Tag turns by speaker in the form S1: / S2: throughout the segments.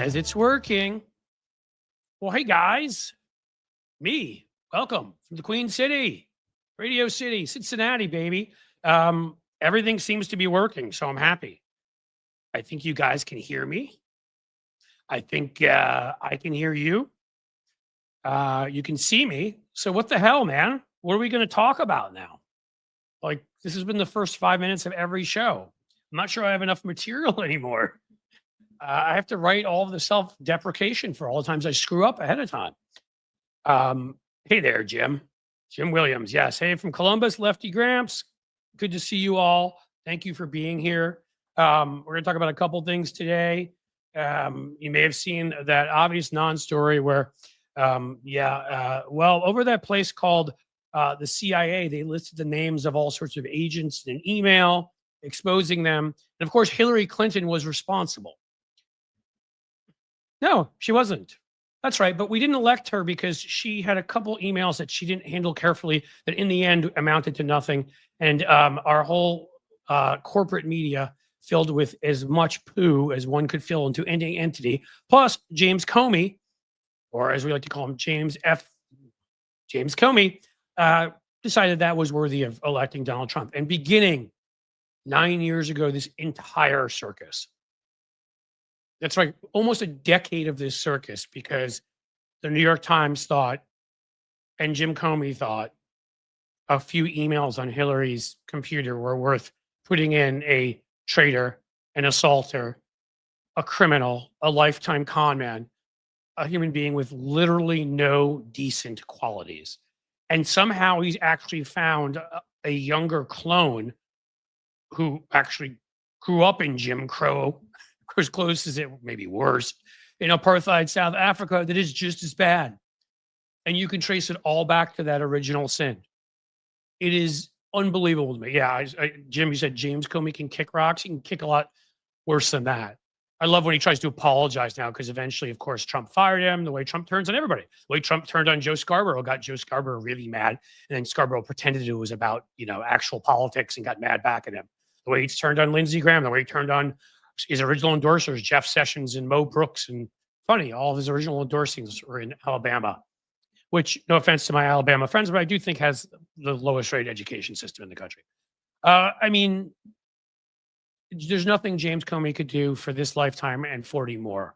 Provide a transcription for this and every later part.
S1: says it's working. Well, hey guys, me. Welcome from the Queen City, Radio City, Cincinnati, baby. Everything seems to be working, so I'm happy. I think you guys can hear me. I think I can hear you. You can see me. So what the hell, man? What are we going to talk about now? Like, this has been the first 5 minutes of every show. I'm not sure I have enough material anymore. I have to write all of the self-deprecation for all the times I screw up ahead of time. Hey there, Jim. Jim Williams. Yes. Hey, from Columbus, Lefty Gramps. Good to see you all. Thank you for being here. We're going to talk about a couple things today. You may have seen that obvious non-story where, well, over that place called the CIA, they listed the names of all sorts of agents in an email exposing them. And of course, Hillary Clinton was responsible. No, she wasn't. That's right. But we didn't elect her because she had a couple emails that she didn't handle carefully that in the end amounted to nothing. And our whole corporate media filled with as much poo as one could fill into any entity. Plus, James Comey, or as we like to call him, James Comey, decided that was worthy of electing Donald Trump. And beginning 9 years ago, this entire circus. That's right, almost a decade of this circus, because the New York Times thought, and Jim Comey thought, a few emails on Hillary's computer were worth putting in a traitor, an assaulter, a criminal, a lifetime con man, a human being with literally no decent qualities. And somehow he's actually found a younger clone who actually grew up in Jim Crow, as close as it, maybe worse, in apartheid South Africa, that is just as bad. And you can trace it all back to that original sin. It is unbelievable to me. Yeah, Jim, you said James Comey can kick rocks. He can kick a lot worse than that. I love when he tries to apologize now, because eventually, of course, Trump fired him, the way Trump turns on everybody. The way Trump turned on Joe Scarborough got Joe Scarborough really mad. And then Scarborough pretended it was about, actual politics and got mad back at him. The way he turned on Lindsey Graham, the way he turned on his original endorsers, Jeff Sessions and Mo Brooks. And funny, all of his original endorsings were in Alabama, which, no offense to my Alabama friends, but I do think has the lowest rate education system in the country. I mean, there's nothing James Comey could do for this lifetime and 40 more.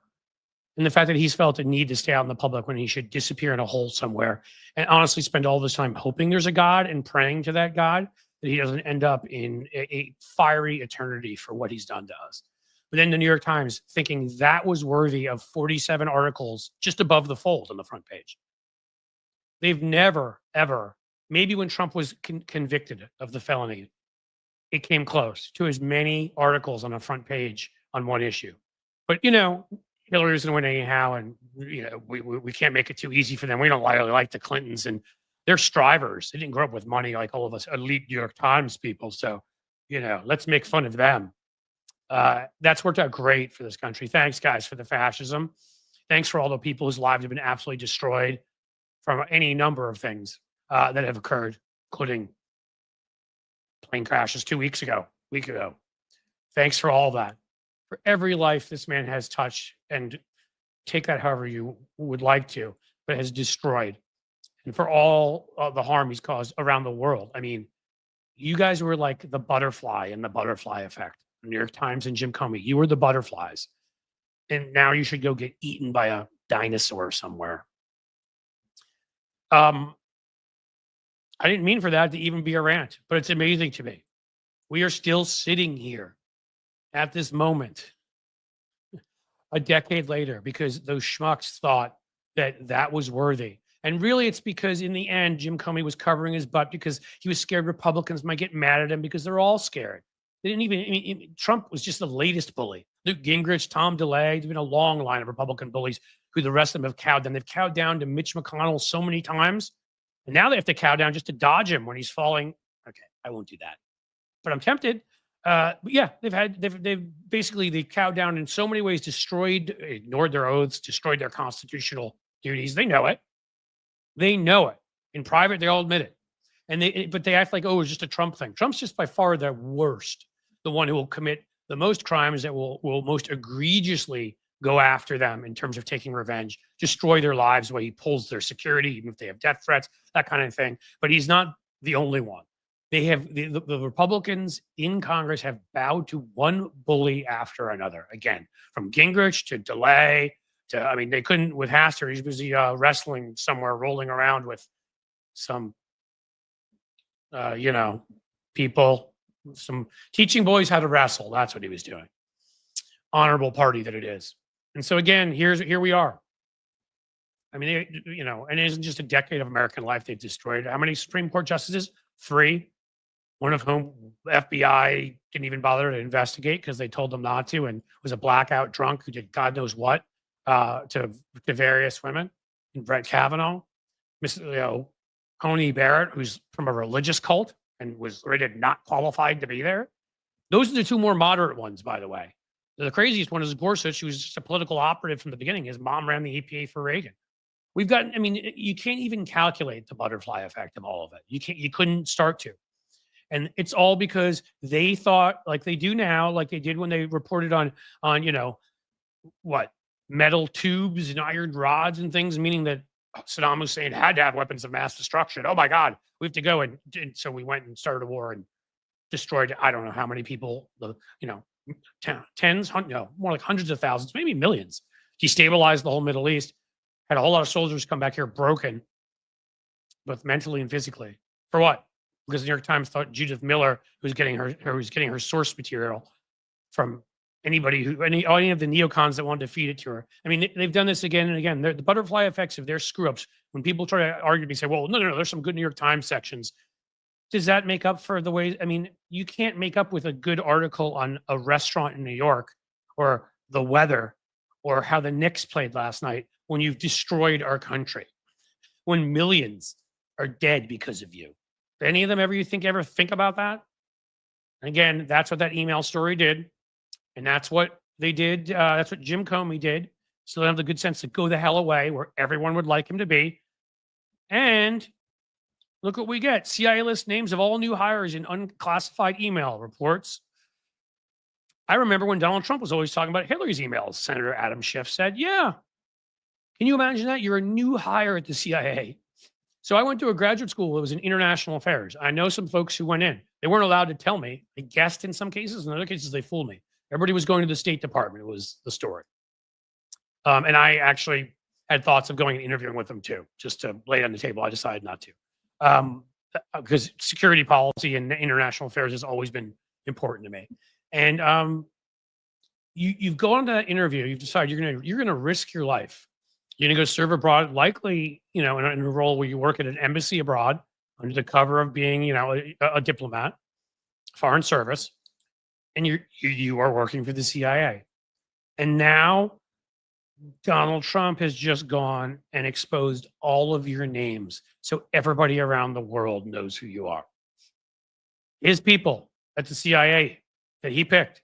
S1: And the fact that he's felt a need to stay out in the public when he should disappear in a hole somewhere and honestly spend all this time hoping there's a God and praying to that God, that he doesn't end up in a fiery eternity for what he's done to us. But then the New York Times thinking that was worthy of 47 articles just above the fold on the front page. They've never, ever, maybe when Trump was convicted of the felony, it came close to as many articles on the front page on one issue. But, Hillary was going to win anyhow, and, we can't make it too easy for them. We don't really like the Clintons, and they're strivers. They didn't grow up with money like all of us elite New York Times people. So, let's make fun of them. That's worked out great for this country. Thanks, guys, for the fascism. Thanks for all the people whose lives have been absolutely destroyed from any number of things that have occurred, including plane crashes 2 weeks ago, week ago. Thanks for all that. For every life this man has touched, and take that however you would like to, but has destroyed. And for all the harm he's caused around the world. I mean, you guys were like the butterfly in the butterfly effect. New York Times and Jim Comey, you were the butterflies. And now you should go get eaten by a dinosaur somewhere. I didn't mean for that to even be a rant, but it's amazing to me. We are still sitting here at this moment a decade later because those schmucks thought that that was worthy. And really, it's because in the end, Jim Comey was covering his butt because he was scared Republicans might get mad at him because they're all scared. They didn't even, Trump was just the latest bully. Newt Gingrich, Tom DeLay, there's been a long line of Republican bullies who the rest of them have cowed down. They've cowed down to Mitch McConnell so many times. And now they have to cow down just to dodge him when he's falling. Okay, I won't do that. But I'm tempted. But yeah, they've basically cowed down in so many ways, ignored their oaths, destroyed their constitutional duties. They know it. They know it. In private, they all admit it. But they act like, oh, it's just a Trump thing. Trump's just by far the worst, the one who will commit the most crimes, that will most egregiously go after them in terms of taking revenge, destroy their lives, the way he pulls their security, even if they have death threats, that kind of thing. But he's not the only one. They have the Republicans in Congress have bowed to one bully after another. Again, from Gingrich to DeLay to, I mean, they couldn't with Hastert. He was busy wrestling somewhere, rolling around with some, people, some teaching boys how to wrestle. That's what he was doing. Honorable party that it is. And so again, here we are. I mean, and it isn't just a decade of American life they've destroyed. How many Supreme Court justices? 3. One of whom the FBI didn't even bother to investigate because they told them not to, and was a blackout drunk who did God knows what to various women. And Brett Kavanaugh, Coney Barrett, who's from a religious cult and was rated not qualified to be there. Those are the 2 more moderate ones, by the way. The craziest one is Gorsuch, who was just a political operative from the beginning. His mom ran the EPA for Reagan. We've got, I mean, you can't even calculate the butterfly effect of all of it. You couldn't start to. And it's all because they thought, like they do now, like they did when they reported on metal tubes and iron rods and things, meaning that Saddam Hussein had to have weapons of mass destruction. Oh my God, we have to go. And so we went and started a war and destroyed, I don't know how many people, tens, more like hundreds of thousands, maybe millions, destabilized the whole Middle East, had a whole lot of soldiers come back here broken, both mentally and physically. For what? Because the New York Times thought Judith Miller was getting her source material from anybody any of the neocons that wanted to feed it to her. I mean, they've done this again and again. The butterfly effects of their screw ups. When people try to argue, they say, "Well, no, there's some good New York Times sections." Does that make up for the way? I mean, you can't make up with a good article on a restaurant in New York, or the weather, or how the Knicks played last night when you've destroyed our country, when millions are dead because of you. Did any of them ever think about that? Again, that's what that email story did. And that's what they did. That's what Jim Comey did. So they have the good sense to go the hell away where everyone would like him to be. And look what we get. CIA list names of all new hires in unclassified email reports. I remember when Donald Trump was always talking about Hillary's emails. Senator Adam Schiff said, yeah. Can you imagine that? You're a new hire at the CIA. So I went to a graduate school that was in international affairs. I know some folks who went in. They weren't allowed to tell me. They guessed in some cases. In other cases, they fooled me. Everybody was going to the State Department. It was the story. And I actually had thoughts of going and interviewing with them too, just to lay it on the table. I decided not to. Because security policy and international affairs has always been important to me. And you've gone to that interview. You've decided you're gonna risk your life. You're gonna go serve abroad, likely, in a role where you work at an embassy abroad under the cover of being, a diplomat, foreign service, and you are working for the CIA. And now Donald Trump has just gone and exposed all of your names, so everybody around the world knows who you are. His people at the CIA that he picked.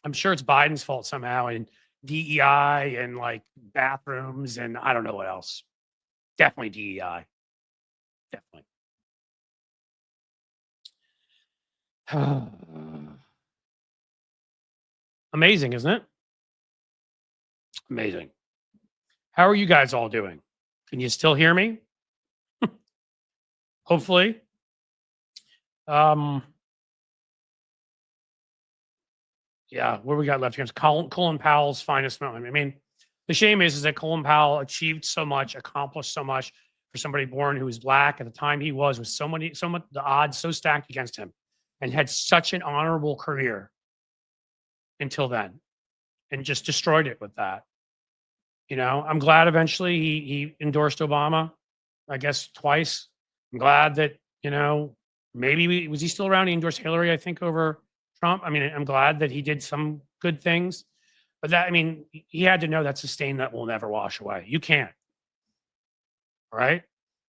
S1: I'm sure it's Biden's fault somehow, and DEI and like bathrooms and I don't know what else. Definitely DEI. Definitely. Amazing, isn't it? Amazing. How are you guys all doing? Can you still hear me? Hopefully. Yeah, what we got left here is Colin Powell's finest moment. I mean, the shame is that Colin Powell achieved so much, accomplished so much for somebody born who was black at the time he was so much, the odds so stacked against him, and had such an honorable career until then, and just destroyed it with that. I'm glad eventually he endorsed Obama, I guess twice. I'm glad that, maybe was he still around? He endorsed Hillary, I think, over Trump. I mean, I'm glad that he did some good things, but he had to know that's a stain that will never wash away. You can't. All right?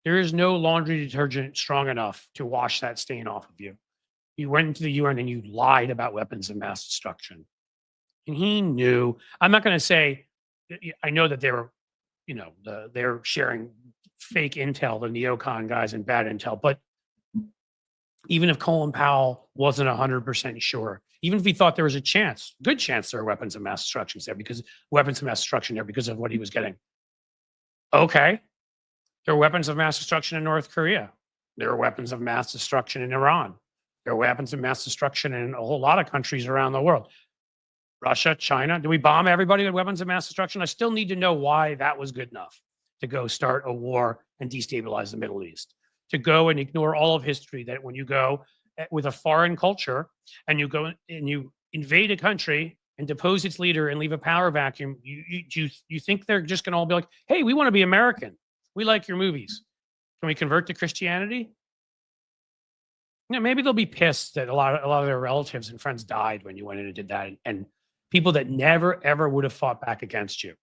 S1: There is no laundry detergent strong enough to wash that stain off of you. You went into the UN and you lied about weapons of mass destruction. And he knew. I'm not going to say, I know that they were, they're sharing fake intel, the neocon guys, and bad intel, but even if Colin Powell wasn't 100% sure, Even if he thought there was a chance, good chance there are weapons of mass destruction there because of what he was getting. Okay. There are weapons of mass destruction in North Korea. There are weapons of mass destruction in Iran. There are weapons of mass destruction in a whole lot of countries around the world. Russia, China. Do we bomb everybody with weapons of mass destruction? I still need to know why that was good enough to go start a war and destabilize the Middle East. To go and ignore all of history, that when you go with a foreign culture and you go and you invade a country and depose its leader and leave a power vacuum, you think they're just going to all be like, hey, we want to be American. We like your movies. Can we convert to Christianity? You know, maybe they'll be pissed that a lot of their relatives and friends died when you went in and did that, and people that never ever would have fought back against you.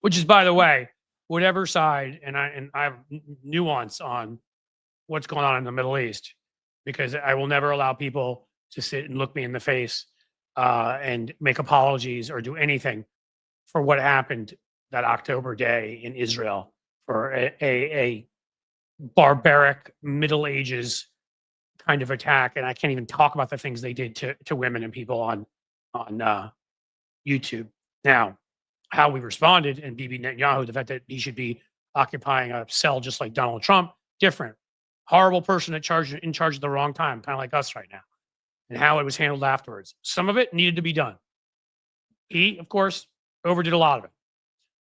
S1: Which is, by the way, whatever side, and I have nuance on what's going on in the Middle East, because I will never allow people to sit and look me in the face and make apologies or do anything for what happened that October day in Israel, for a barbaric Middle Ages kind of attack. And I can't even talk about the things they did to women and people on YouTube. Now, how we responded, and Bibi Netanyahu, the fact that he should be occupying a cell just like Donald Trump, different. Horrible person in charge at the wrong time, kind of like us right now. And how it was handled afterwards. Some of it needed to be done. He, of course, overdid a lot of it.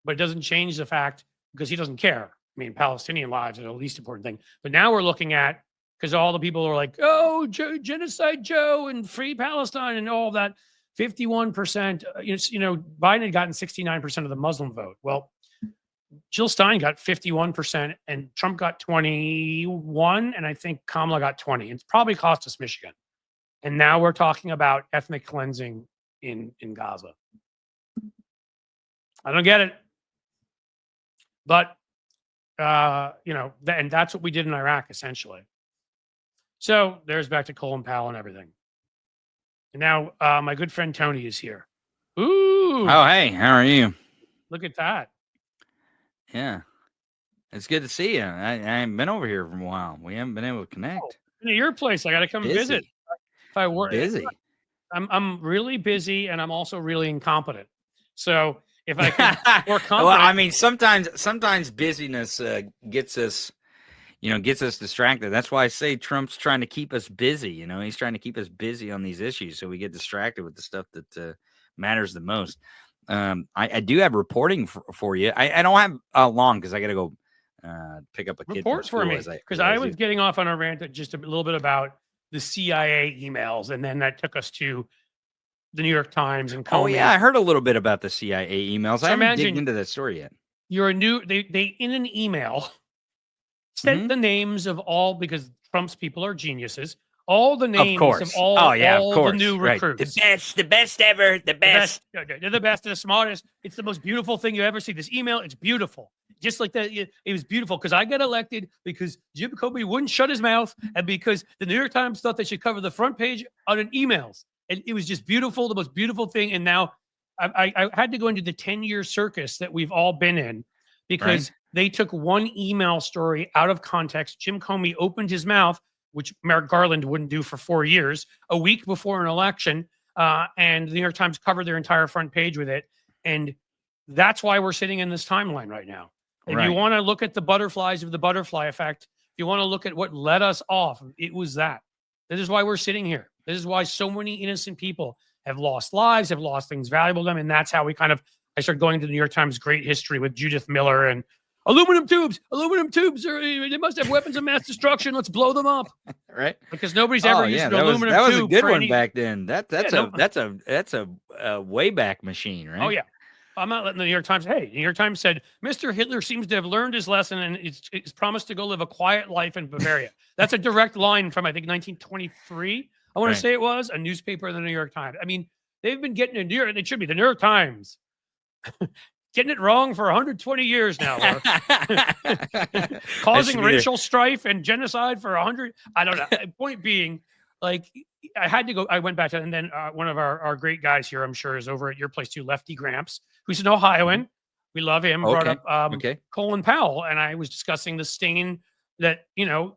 S1: But it doesn't change the fact, because he doesn't care. I mean, Palestinian lives are the least important thing. But now we're looking at, because all the people are like, oh, Genocide Joe and Free Palestine and all that. 51%, Biden had gotten 69% of the Muslim vote. Well, Jill Stein got 51% and Trump got 21, and I think Kamala got 20. It's probably cost us Michigan. And now we're talking about ethnic cleansing in Gaza. I don't get it. But, and that's what we did in Iraq, essentially. So there's back to Colin Powell and everything. And now my good friend Tony is here. Ooh.
S2: Oh, hey, how are you?
S1: Look at that.
S2: Yeah. It's good to see you. I haven't been over here for a while. We haven't been able to connect.
S1: To your place. I got to come visit. If I work,
S2: busy.
S1: I'm really busy, and I'm also really incompetent. So if I could more competent.
S2: Well, I mean, sometimes busyness gets us distracted. That's why I say Trump's trying to keep us busy. He's trying to keep us busy on these issues, so we get distracted with the stuff that matters the most. I do have reporting for you. I don't have long, because I got to go pick up a kid.
S1: Report for me, because I was getting off on a rant just a little bit about the CIA emails, and then that took us to the New York Times and Comey.
S2: Oh yeah, I heard a little bit about the CIA emails. So I haven't digged into that story yet.
S1: You're they in an email sent the names of all, because Trump's people are geniuses. All the names of all, the new recruits.
S2: Right. The best ever, the best.
S1: They're the best, they're the smartest. It's the most beautiful thing you ever see. This email, it's beautiful. Just like that, it was beautiful because I got elected because Jim Comey wouldn't shut his mouth, and because the New York Times thought they should cover the front page on an emails. And it was just beautiful, the most beautiful thing. And now I had to go into the 10-year circus that we've all been in, because they took one email story out of context. Jim Comey opened his mouth, which Merrick Garland wouldn't do for 4 years, a week before an election, and the New York Times covered their entire front page with it. And that's why we're sitting in this timeline right now. If you want to look at the butterflies of the butterfly effect, if you want to look at what led us off, it was that. This is why we're sitting here. This is why so many innocent people have lost lives, have lost things valuable to them. And that's how I started going to the New York Times great history with Judith Miller and aluminum tubes, they must have weapons of mass destruction. Let's blow them up.
S2: Right.
S1: Because nobody's ever used an aluminum tube.
S2: That was a good one back then. That's a way back machine, right?
S1: Oh yeah. I'm not letting the New York Times. Hey, the New York Times said Mr. Hitler seems to have learned his lesson and it's promised to go live a quiet life in Bavaria. That's a direct line from, I think, 1923. I want to say it was a newspaper in the New York Times. I mean, they've been getting it should be the New York Times. Getting it wrong for 120 years now. Causing racial strife and genocide for 100. I don't know. Point being, like, I had to go. I went back to, and then one of our great guys here, I'm sure, is over at your place too, Lefty Gramps, who's an Ohioan. We love him. Brought up Colin Powell, and I was discussing the stain that,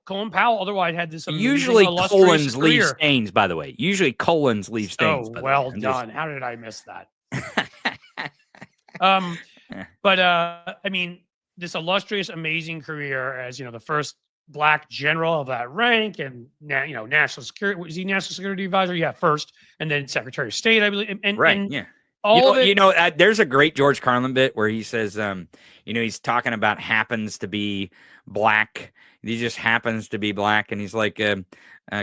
S1: Colin Powell otherwise had this amazing,
S2: Usually
S1: illustrious
S2: colons leave
S1: career.
S2: stains, by the way. Usually colons leave stains,
S1: So
S2: by the way.
S1: well
S2: I'm just-
S1: done. How did I miss that?
S2: Yeah.
S1: But I mean, this illustrious, amazing career as the first black general of that rank, and national security. Was he national security advisor? Yeah, first, and then Secretary of State, I believe. And
S2: Yeah.
S1: all of it.
S2: There's a great George Carlin bit where he says, he's talking about happens to be black. He just happens to be black, and he's like,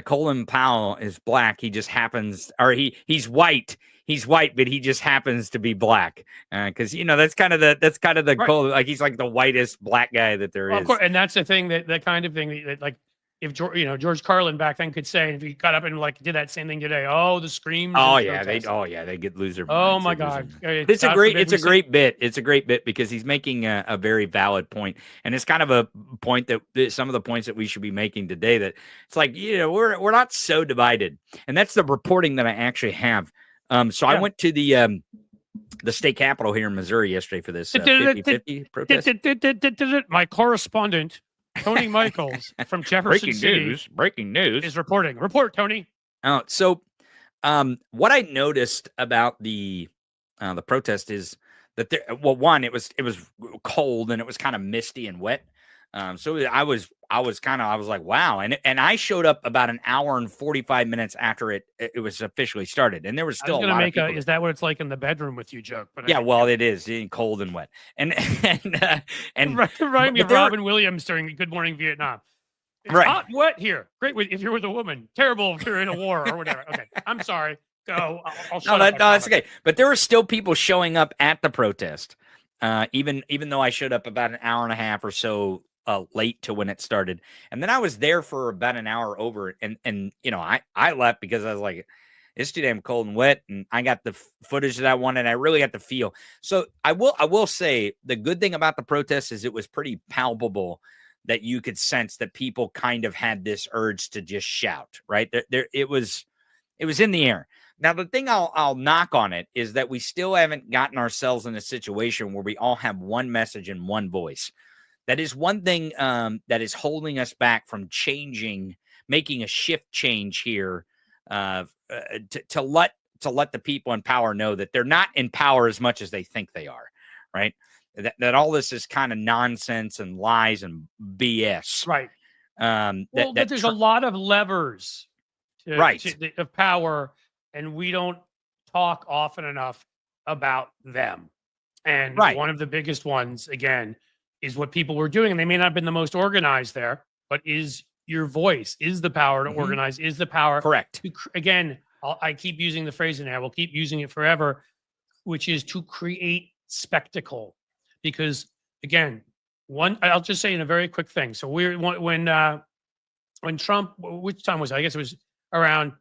S2: Colin Powell is black. He just happens, or he's white. He's white, but he just happens to be black. Because that's kind of the
S1: Right.
S2: Colin, like he's like the whitest black guy that there
S1: Well,
S2: is.
S1: of course, and that's the thing that kind of thing that like if George Carlin back then could say, if he got up and like did that same thing today, the screams.
S2: Oh
S1: and
S2: yeah,
S1: protests.
S2: they get loser.
S1: Oh my God,
S2: It's a great bit. It's a great bit because he's making a very valid point, and it's kind of a point that some of the points that we should be making today. That it's like we're not so divided, and that's the reporting that I actually have. So I went to the state capitol here in Missouri yesterday for this 50-50 protest.
S1: My correspondent, Tony Michaels from Jefferson City,
S2: Breaking news
S1: is reporting. Report, Tony.
S2: So what I noticed about the protest is that one, it was cold and it was kind of misty and wet. So I was like, wow. And I showed up about an hour and 45 minutes after it was officially started. And there was still a lot of people.
S1: Is that what it's like in the bedroom with you joke? But
S2: yeah, well, it is cold and wet. And
S1: remind me of Robin Williams during Good Morning Vietnam. It's hot and wet here. Great if you're with a woman. Terrible if you're in a war or whatever. Okay, I'm sorry. Go. I'll shut up.
S2: No, it's okay. But there were still people showing up at the protest, even though I showed up about an hour and a half or so late to when it started. And then I was there for about an hour over, and I left because I was like, it's too damn cold and wet, and I got the footage that I wanted. I really got the feel. So I will say the good thing about the protest is it was pretty palpable that you could sense that people kind of had this urge to just shout, right? It was in the air. Now, the thing I'll knock on it is that we still haven't gotten ourselves in a situation where we all have one message and one voice. That is one thing that is holding us back from making a shift change here to let the people in power know that they're not in power as much as they think they are, right? That all this is kind of nonsense and lies and BS.
S1: Right. That there's a lot of levers of power, and we don't talk often enough about them. And one of the biggest ones, again, is what people were doing. And they may not have been the most organized there, but is your voice, is the power to organize, is the power.
S2: Correct.
S1: Again, I keep using the phrase and I will keep using it forever, which is to create spectacle. Because again, I'll just say in a very quick thing. So when Trump, which time was it? I guess it was around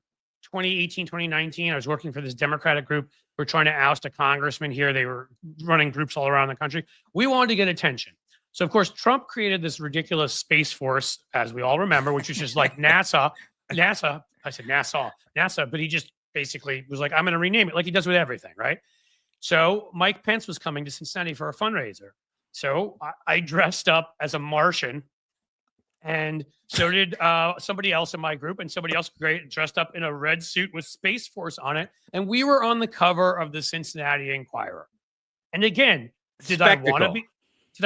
S1: 2018, 2019. I was working for this Democratic group. We're trying to oust a congressman here. They were running groups all around the country. We wanted to get attention. So, of course, Trump created this ridiculous Space Force, as we all remember, which was just like NASA. I said NASA, but he just basically was like, I'm going to rename it like he does with everything, right? So Mike Pence was coming to Cincinnati for a fundraiser. So I dressed up as a Martian, and so did somebody else in my group, and somebody else dressed up in a red suit with Space Force on it. And we were on the cover of the Cincinnati Enquirer. And again, did I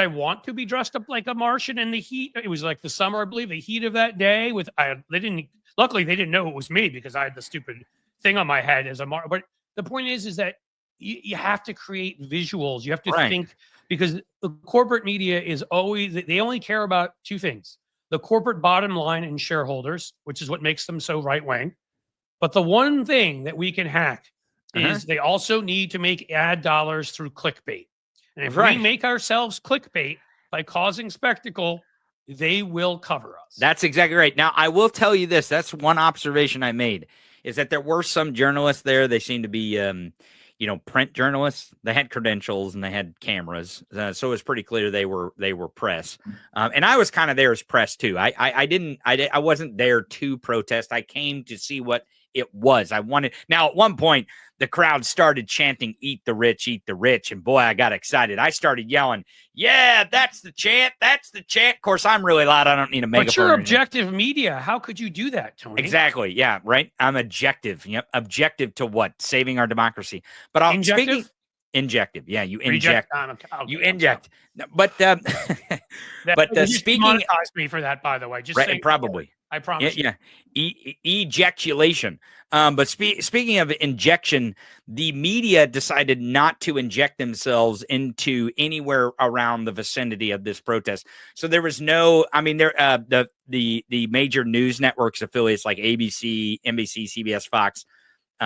S1: want to be dressed up like a Martian in the heat? It was like the summer, I believe, the heat of that day. Luckily they didn't know it was me because I had the stupid thing on my head as a Martian. But the point is that you have to create visuals. You have to think, because the corporate media is always, they only care about two things: the corporate bottom line and shareholders, which is what makes them so right wing. But the one thing that we can hack is they also need to make ad dollars through clickbait. And if we make ourselves clickbait by causing spectacle, they will cover us.
S2: That's exactly right. Now, I will tell you this. That's one observation I made, is that there were some journalists there. They seemed to be, print journalists. They had credentials and they had cameras. So it was pretty clear they were press. And I was kind of there as press too. I wasn't there to protest. I came to see what it was. I wanted. Now, at one point, the crowd started chanting, eat the rich, and boy, I got excited. I started yelling, yeah, that's the chant. That's the chant. Of course, I'm really loud. I don't need a megaphone.
S1: But you're objective media. How could you do that, Tony?
S2: Exactly. Yeah, right. I'm objective. Yep. Objective to what? Saving our democracy. But I'll speaking injective. Yeah, you inject. You inject. But speaking,
S1: monetize me for that, by the way. Just
S2: right,
S1: saying,
S2: probably.
S1: I promise.
S2: Yeah. Ejaculation. But speaking of injection, the media decided not to inject themselves into anywhere around the vicinity of this protest. So there was no. I mean, there the major news networks affiliates like ABC, NBC, CBS, Fox.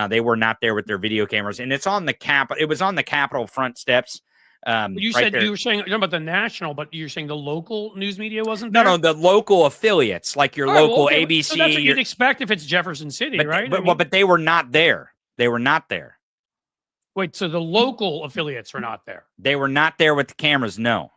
S2: They were not there with their video cameras, and it's on the It was on the Capitol front steps.
S1: You
S2: right
S1: said
S2: there.
S1: you were saying about the national, but you're saying the local news media wasn't there?
S2: No, the local affiliates, like your local ABC.
S1: So that's what you'd expect if it's Jefferson City, right?
S2: But they were not there. They were not there.
S1: Wait, so the local affiliates were not there?
S2: They were not there with the cameras. No,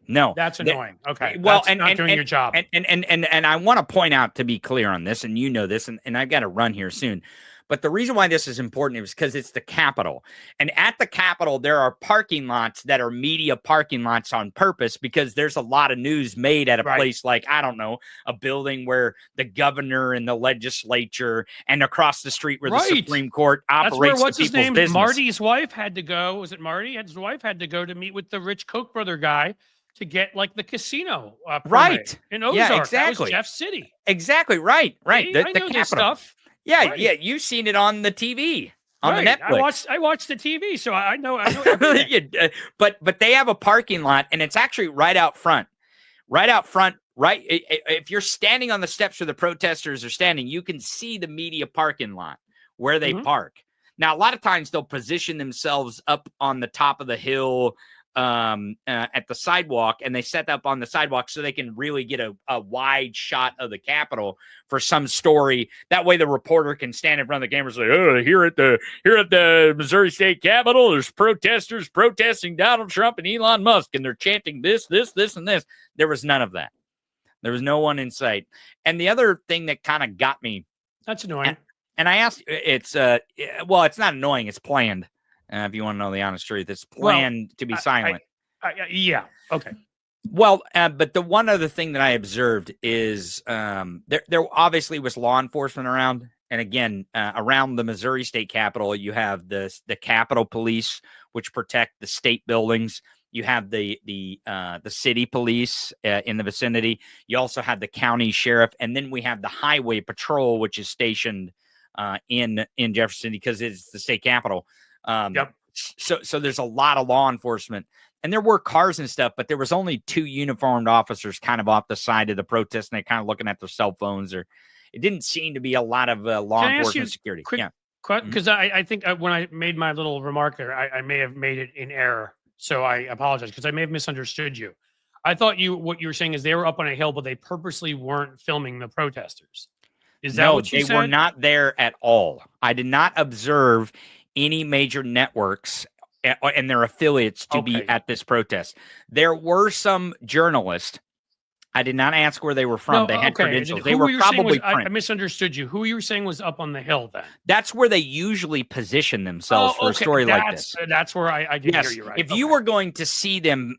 S2: no.
S1: That's annoying. Okay,
S2: well,
S1: that's not doing your job.
S2: And I want to point out, to be clear on this, and you know this, and I've got to run here soon. But the reason why this is important is because it's the Capitol. And at the Capitol, there are parking lots that are media parking lots on purpose, because there's a lot of news made at a place like, I don't know, a building where the governor and the legislature, and across the street where the Supreme Court operates. That's where,
S1: what's
S2: his
S1: name?
S2: Business.
S1: Marty's wife had to go. Was it Marty? His wife had to go to meet with the rich Koch brother guy to get like the casino permit in Ozark.
S2: Yeah, exactly.
S1: That was Jeff City.
S2: Exactly. Right.
S1: See,
S2: The
S1: I know this
S2: Capitol.
S1: stuff.
S2: Yeah, you've seen it on the TV, on the Netflix.
S1: I watched the TV, so I know.
S2: But they have a parking lot, and it's actually right out front. Right out front, right. If you're standing on the steps where the protesters are standing, you can see the media parking lot where they park. Now, a lot of times they'll position themselves up on the top of the hill, at the sidewalk, and they set up on the sidewalk so they can really get a wide shot of the Capitol for some story. That way the reporter can stand in front of the camera and say, oh, here at the Missouri State Capitol, there's protesters protesting Donald Trump and Elon Musk, and they're chanting this, and this. There was none of that. There was no one in sight. And the other thing that kind of got me,
S1: that's annoying.
S2: And I asked, it's not annoying, it's planned. If you want to know the honest truth, it's planned to be silent.
S1: Yeah. Okay.
S2: Well, but the one other thing that I observed is there obviously was law enforcement around. And again, around the Missouri State Capitol, you have the Capitol Police, which protect the state buildings. You have the city police in the vicinity. You also have the county sheriff. And then we have the highway patrol, which is stationed in Jefferson because it's the state capitol. So there's a lot of law enforcement, and there were cars and stuff, but there was only 2 uniformed officers kind of off the side of the protest, and they're kind of looking at their cell phones, or it didn't seem to be a lot of law enforcement security.
S1: Because I think when I made my little remark there, I may have made it in error. So I apologize, because I may have misunderstood you. I thought what you were saying is they were up on a hill, but they purposely weren't filming the protesters. Is that what you said?
S2: They were not there at all. I did not observe any major networks and their affiliates to be at this protest. There were some journalists. I did not ask where they were from. They had credentials. They were probably
S1: I misunderstood you. Who you were saying was up on the hill then?
S2: That's where they usually position themselves for a story like this.
S1: That's where I did hear you right.
S2: If you were going to see them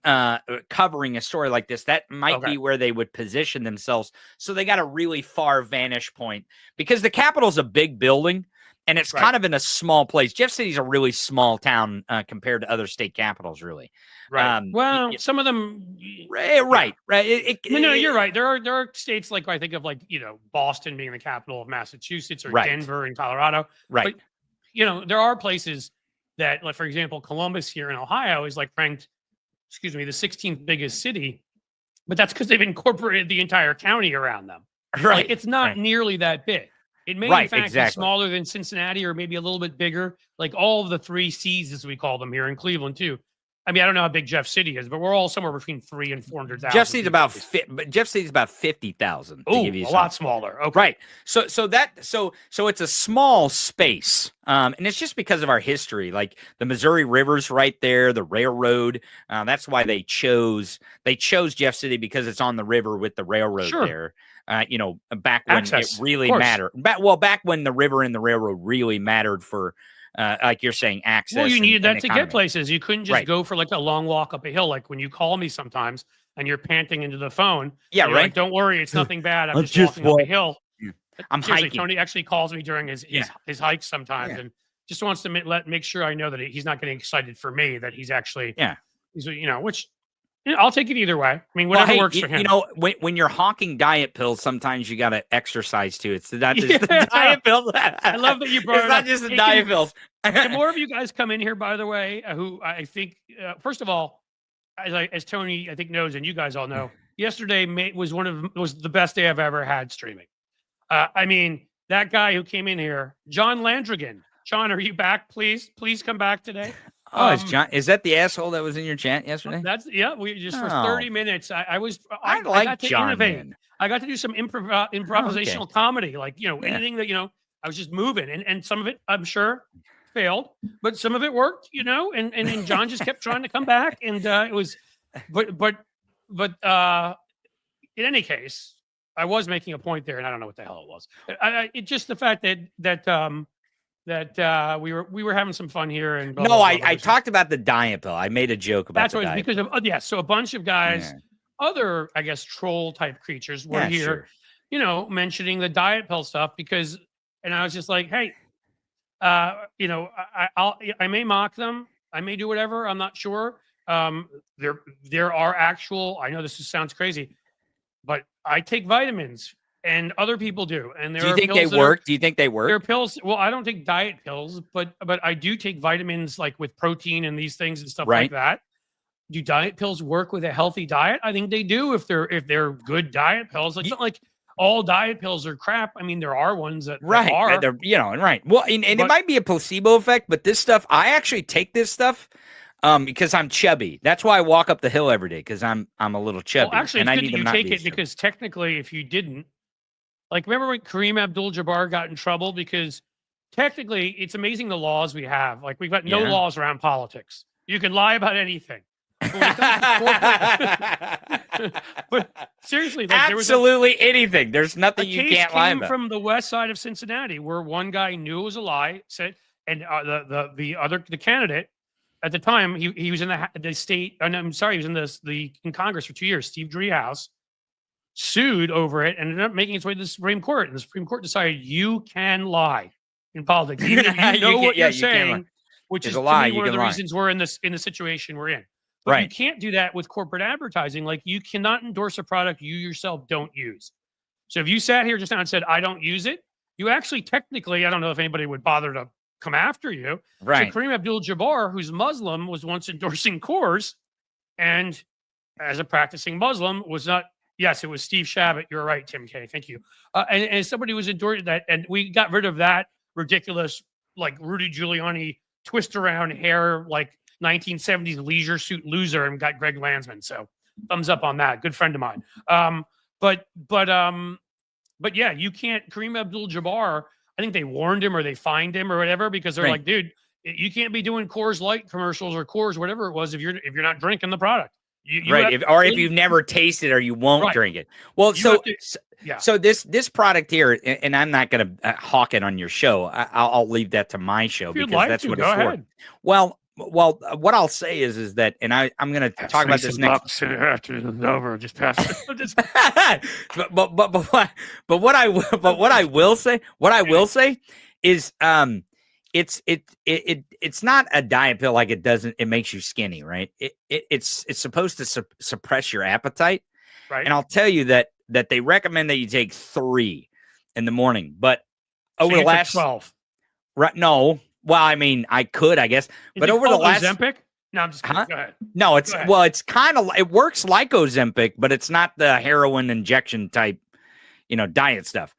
S2: covering a story like this, that might be where they would position themselves. So they got a really far vantage point, because the Capitol's a big building. And it's kind of in a small place. Jeff City's a really small town compared to other state capitals, really.
S1: Right. Some of them.
S2: Right.
S1: No, you're right. There are states like, I think of, like, Boston being the capital of Massachusetts, or Denver in Colorado.
S2: Right.
S1: But, there are places that, like, for example, Columbus here in Ohio is ranked, the 16th biggest city. But that's because they've incorporated the entire county around them.
S2: Right.
S1: It's not nearly that big. It may, in fact, be smaller than Cincinnati, or maybe a little bit bigger, like all of the 3 C's, as we call them here in Cleveland, too. I mean, I don't know how big Jeff City is, but we're all somewhere between 300,000 and 400,000.
S2: Jeff City's about 50,000.
S1: Oh, a lot smaller. Okay.
S2: Right. So it's a small space, and it's just because of our history. Like, the Missouri River's right there, the railroad. That's why they chose Jeff City, because it's on the river with the railroad there. back when
S1: Access,
S2: it really mattered. Back when the river and the railroad really mattered for, like you're saying, access.
S1: Well, you needed that
S2: and
S1: to
S2: economy.
S1: get places. You couldn't just
S2: Right.
S1: go for like a long walk up a hill. Like when you call me sometimes and you're panting into the phone.
S2: Yeah,
S1: right. Like, don't worry, it's nothing bad. I'm just walking up a hill.
S2: Yeah. I'm
S1: Seriously,
S2: hiking.
S1: Tony actually calls me during his hikes sometimes,
S2: Yeah.
S1: and just wants to make sure I know that he's not getting excited for me. That he's actually he's which. I'll take it either way. I mean, whatever works for him.
S2: You know, when you're hawking diet pills, sometimes you got to exercise too. It's not just the diet pills.
S1: I love that you brought
S2: it's
S1: it
S2: not
S1: up.
S2: just the diet pills.
S1: The more of you guys come in here, by the way, who I think, first of all, as Tony I think knows, and you guys all know, yesterday was the best day I've ever had streaming. I mean, that guy who came in here, John Landrigan. John, are you back? Please come back today.
S2: Oh, it's John. Is that the asshole that was in your chat yesterday?
S1: We just for 30 minutes. I
S2: like
S1: got to
S2: John.
S1: Innovate.
S2: Man.
S1: I got to do some improvisational comedy, like anything that I was just moving, and some of it I'm sure failed, but some of it worked, and John just kept trying to come back, and it was, but in any case, I was making a point there, and I don't know what the hell it was. It's just the fact that we were having some fun here, and
S2: I talked about the diet pill. I made a joke about
S1: that's what it's because of so a bunch of guys, other I guess troll type creatures were here, mentioning the diet pill stuff and I was just like, hey, I may mock them, I may do whatever, I'm not sure. There are actual, I know this sounds crazy, but I take vitamins. And other people do. And
S2: do you think they work? Do you think they work?
S1: There are pills. Well, I don't take diet pills, but I do take vitamins like with protein and these things and stuff like that. Do diet pills work with a healthy diet? I think they do if they're good diet pills. It's not like all diet pills are crap. I mean, there are ones that are.
S2: They're, Well, and it might be a placebo effect, but this stuff, I actually take this stuff because I'm chubby. That's why I walk up the hill every day, because I'm a little chubby.
S1: Well, actually,
S2: and
S1: it's
S2: I
S1: good
S2: need
S1: that
S2: to
S1: you
S2: not
S1: take
S2: be
S1: it because technically, if you didn't, like, remember when Kareem Abdul-Jabbar got in trouble? Because technically, it's amazing the laws we have. Like, we've got no laws around politics. You can lie about anything. But seriously, like,
S2: absolutely anything. There's nothing you can't lie about.
S1: From the west side of Cincinnati, where one guy knew it was a lie, said, and the candidate at the time, he was in the state. I'm sorry, he was in Congress for 2 years. Steve Driehaus sued over it and ended up making its way to the Supreme Court. And the Supreme Court decided you can lie in politics, even if you know what you're saying, which is a lie. One of the reasons we're in the situation we're in. But you can't do that with corporate advertising. Like, you cannot endorse a product you yourself don't use. So if you sat here just now and said, I don't use it, you actually technically, I don't know if anybody would bother to come after you.
S2: Right.
S1: So Kareem Abdul-Jabbar, who's Muslim, was once endorsing Coors, and as a practicing Muslim was not. Yes, it was Steve Shabbat. You're right, Tim K. Thank you. And somebody was endorsing that, and we got rid of that ridiculous, like, Rudy Giuliani twist around hair, like 1970s leisure suit loser, and got Greg Landsman. So thumbs up on that. Good friend of mine. But yeah, you can't. Kareem Abdul-Jabbar, I think they warned him or they fined him or whatever, because they're like, dude, you can't be doing Coors Light commercials or Coors, whatever it was, if you're not drinking the product. If you've never tasted or you won't drink it. Well,
S2: so this product here, and I'm not going to hawk it on your show. I'll leave that to my show, because that's what it's for. Well, what I'll say is that, and I'm going to talk about this next.
S1: After it's over, just pass it.
S2: but what I will say is it's not a diet pill. Like, it makes you skinny, right? It's supposed to suppress your appetite,
S1: right?
S2: And I'll tell you that they recommend that you take 3 in the morning, but over the last
S1: 12,
S2: right? No, well, I mean, I could, I guess, but over the last
S1: Ozempic. No, I'm just kidding. Go ahead.
S2: No, it's kind of, it works like Ozempic, but it's not the heroin injection type, diet stuff.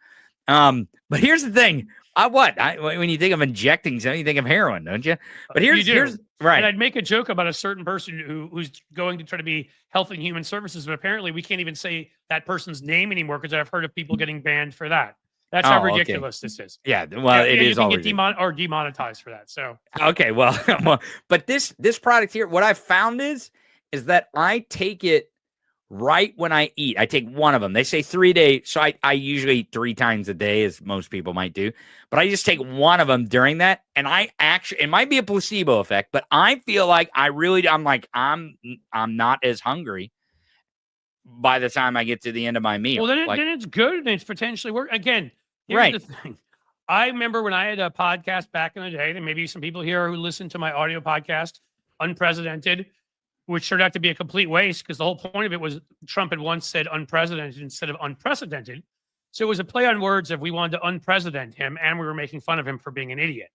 S2: But here's the thing. When you think of injecting something, you think of heroin, don't you? But here's right.
S1: And I'd make a joke about a certain person who's going to try to be Health and Human Services, but apparently we can't even say that person's name anymore, because I've heard of people getting banned for that. That's how ridiculous this is.
S2: Yeah, well, it is all
S1: get demonetized for that. So
S2: okay, well, but this product here, what I found is that I take it right when I eat. I take one of them. They say 3 days. So I usually eat 3 times a day, as most people might do. But I just take one of them during that. And I actually, it might be a placebo effect, but I feel like I'm not as hungry by the time I get to the end of my meal.
S1: Well,
S2: Like,
S1: then it's good and it's potentially work. Again, here's
S2: right.
S1: the thing. I remember when I had a podcast back in the day, there may be some people here who listen to my audio podcast, Unprecedented, which turned out to be a complete waste because the whole point of it was Trump had once said unprecedented instead of unprecedented. So it was a play on words of we wanted to unprecedented him and we were making fun of him for being an idiot.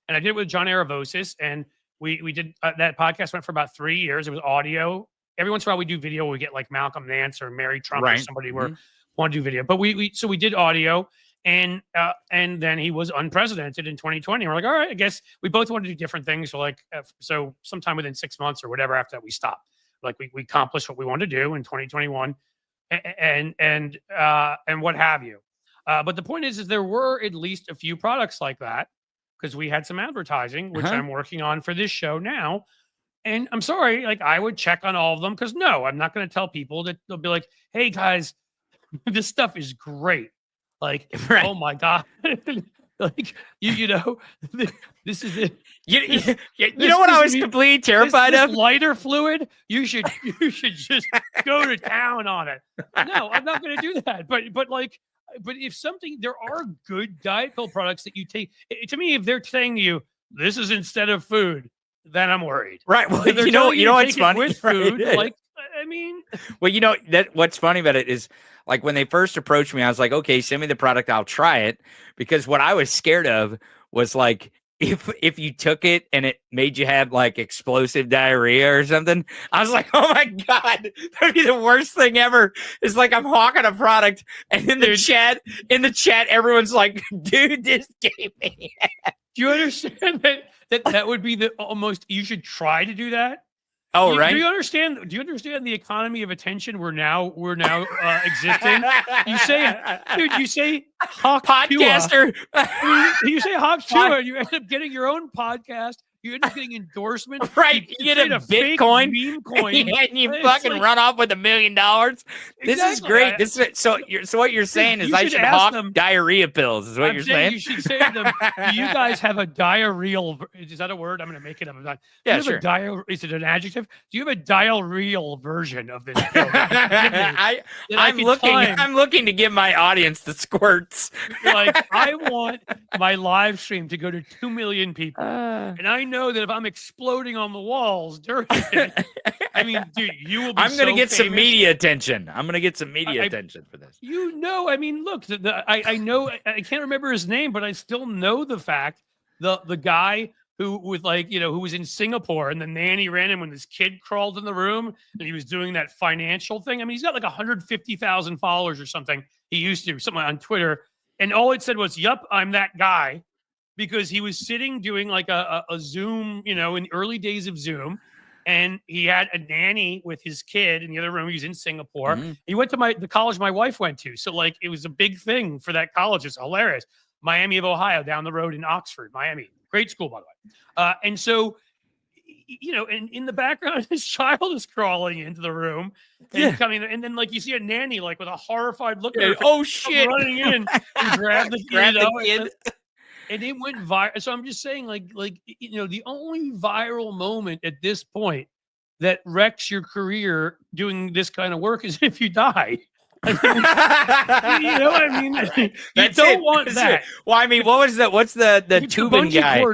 S1: And I did it with John Aravosis, and we did that podcast went for about 3 years. It was audio. Every once in a while we do video. We get like Malcolm Nance or Mary Trump or somebody where want to do video. But we did audio. And then he was unprecedented in 2020. We're like, all right, I guess we both want to do different things. So like, so sometime within 6 months or whatever after that, we stopped. Like we accomplished what we wanted to do in 2021, and what have you. But the point is there were at least a few products like that because we had some advertising, which I'm working on for this show now. And I'm sorry, like I would check on all of them because no, I'm not going to tell people that they'll be like, hey guys, this stuff is great. Like, oh my God. Like, you know, this is it.
S2: You know what I was completely terrified of?
S1: Lighter fluid. You should just go to town on it. No, I'm not going to do that. But if something, there are good diet pill products that you take. To me, if they're saying to you, this is instead of food, then I'm worried.
S2: Right. Well, you know what's funny
S1: with food, like, I mean,
S2: well, you know that what's funny about it is like when they first approached me, I was like, okay, send me the product, I'll try it, because what I was scared of was like if you took it and it made you have like explosive diarrhea or something. I was like, oh my God, that'd be the worst thing ever. It's like I'm hawking a product, and in the chat, everyone's like, dude, this gave me.
S1: Do you understand that would be the almost? You should try to do that.
S2: Oh, right.
S1: Do you understand the economy of attention we're now existing? You say Hawk
S2: podcaster.
S1: You say Hawk Chua, and you end up getting your own podcast. You end up getting endorsements.
S2: Right. You get a Bitcoin
S1: meme coin,
S2: and you fucking run off with $1 million. This is great. So what you're saying is I should hawk diarrhea pills, is what you're saying? You
S1: should say to them, do you guys have a diarrheal? Is that a word? I'm going to make it up.
S2: Yeah, sure.
S1: Is it an adjective? Do you have a diarrheal version of this pill?
S2: I'm looking to give my audience the squirts.
S1: Like, I want my live stream to go to 2 million people. And I know that if I'm exploding on the walls during it, I mean, dude, you will be
S2: I'm going to get
S1: famous.
S2: some media attention. I'm going to get some media attention for this.
S1: You know, I mean, look, I know, I can't remember his name, but I still know the fact, the guy who was in Singapore, and the nanny ran him when his kid crawled in the room and he was doing that financial thing. I mean, he's got like 150,000 followers or something. He used to, something on Twitter. And all it said was, yup, I'm that guy. Because he was sitting doing like a Zoom, in the early days of Zoom, and he had a nanny with his kid in the other room. He was in Singapore. Mm-hmm. He went to the college my wife went to. So like it was a big thing for that college. It's hilarious. Miami of Ohio, down the road in Oxford, Miami. Great school, by the way. And so, and in the background, his child is crawling into the room and coming, and then like you see a nanny like with a horrified look at her.
S2: Oh shit!
S1: Running in and grab the kid. And it went viral. So I'm just saying, like, the only viral moment at this point that wrecks your career doing this kind of work is if you die. I mean, you don't want that.
S2: Well, I mean, what's the tubing guy?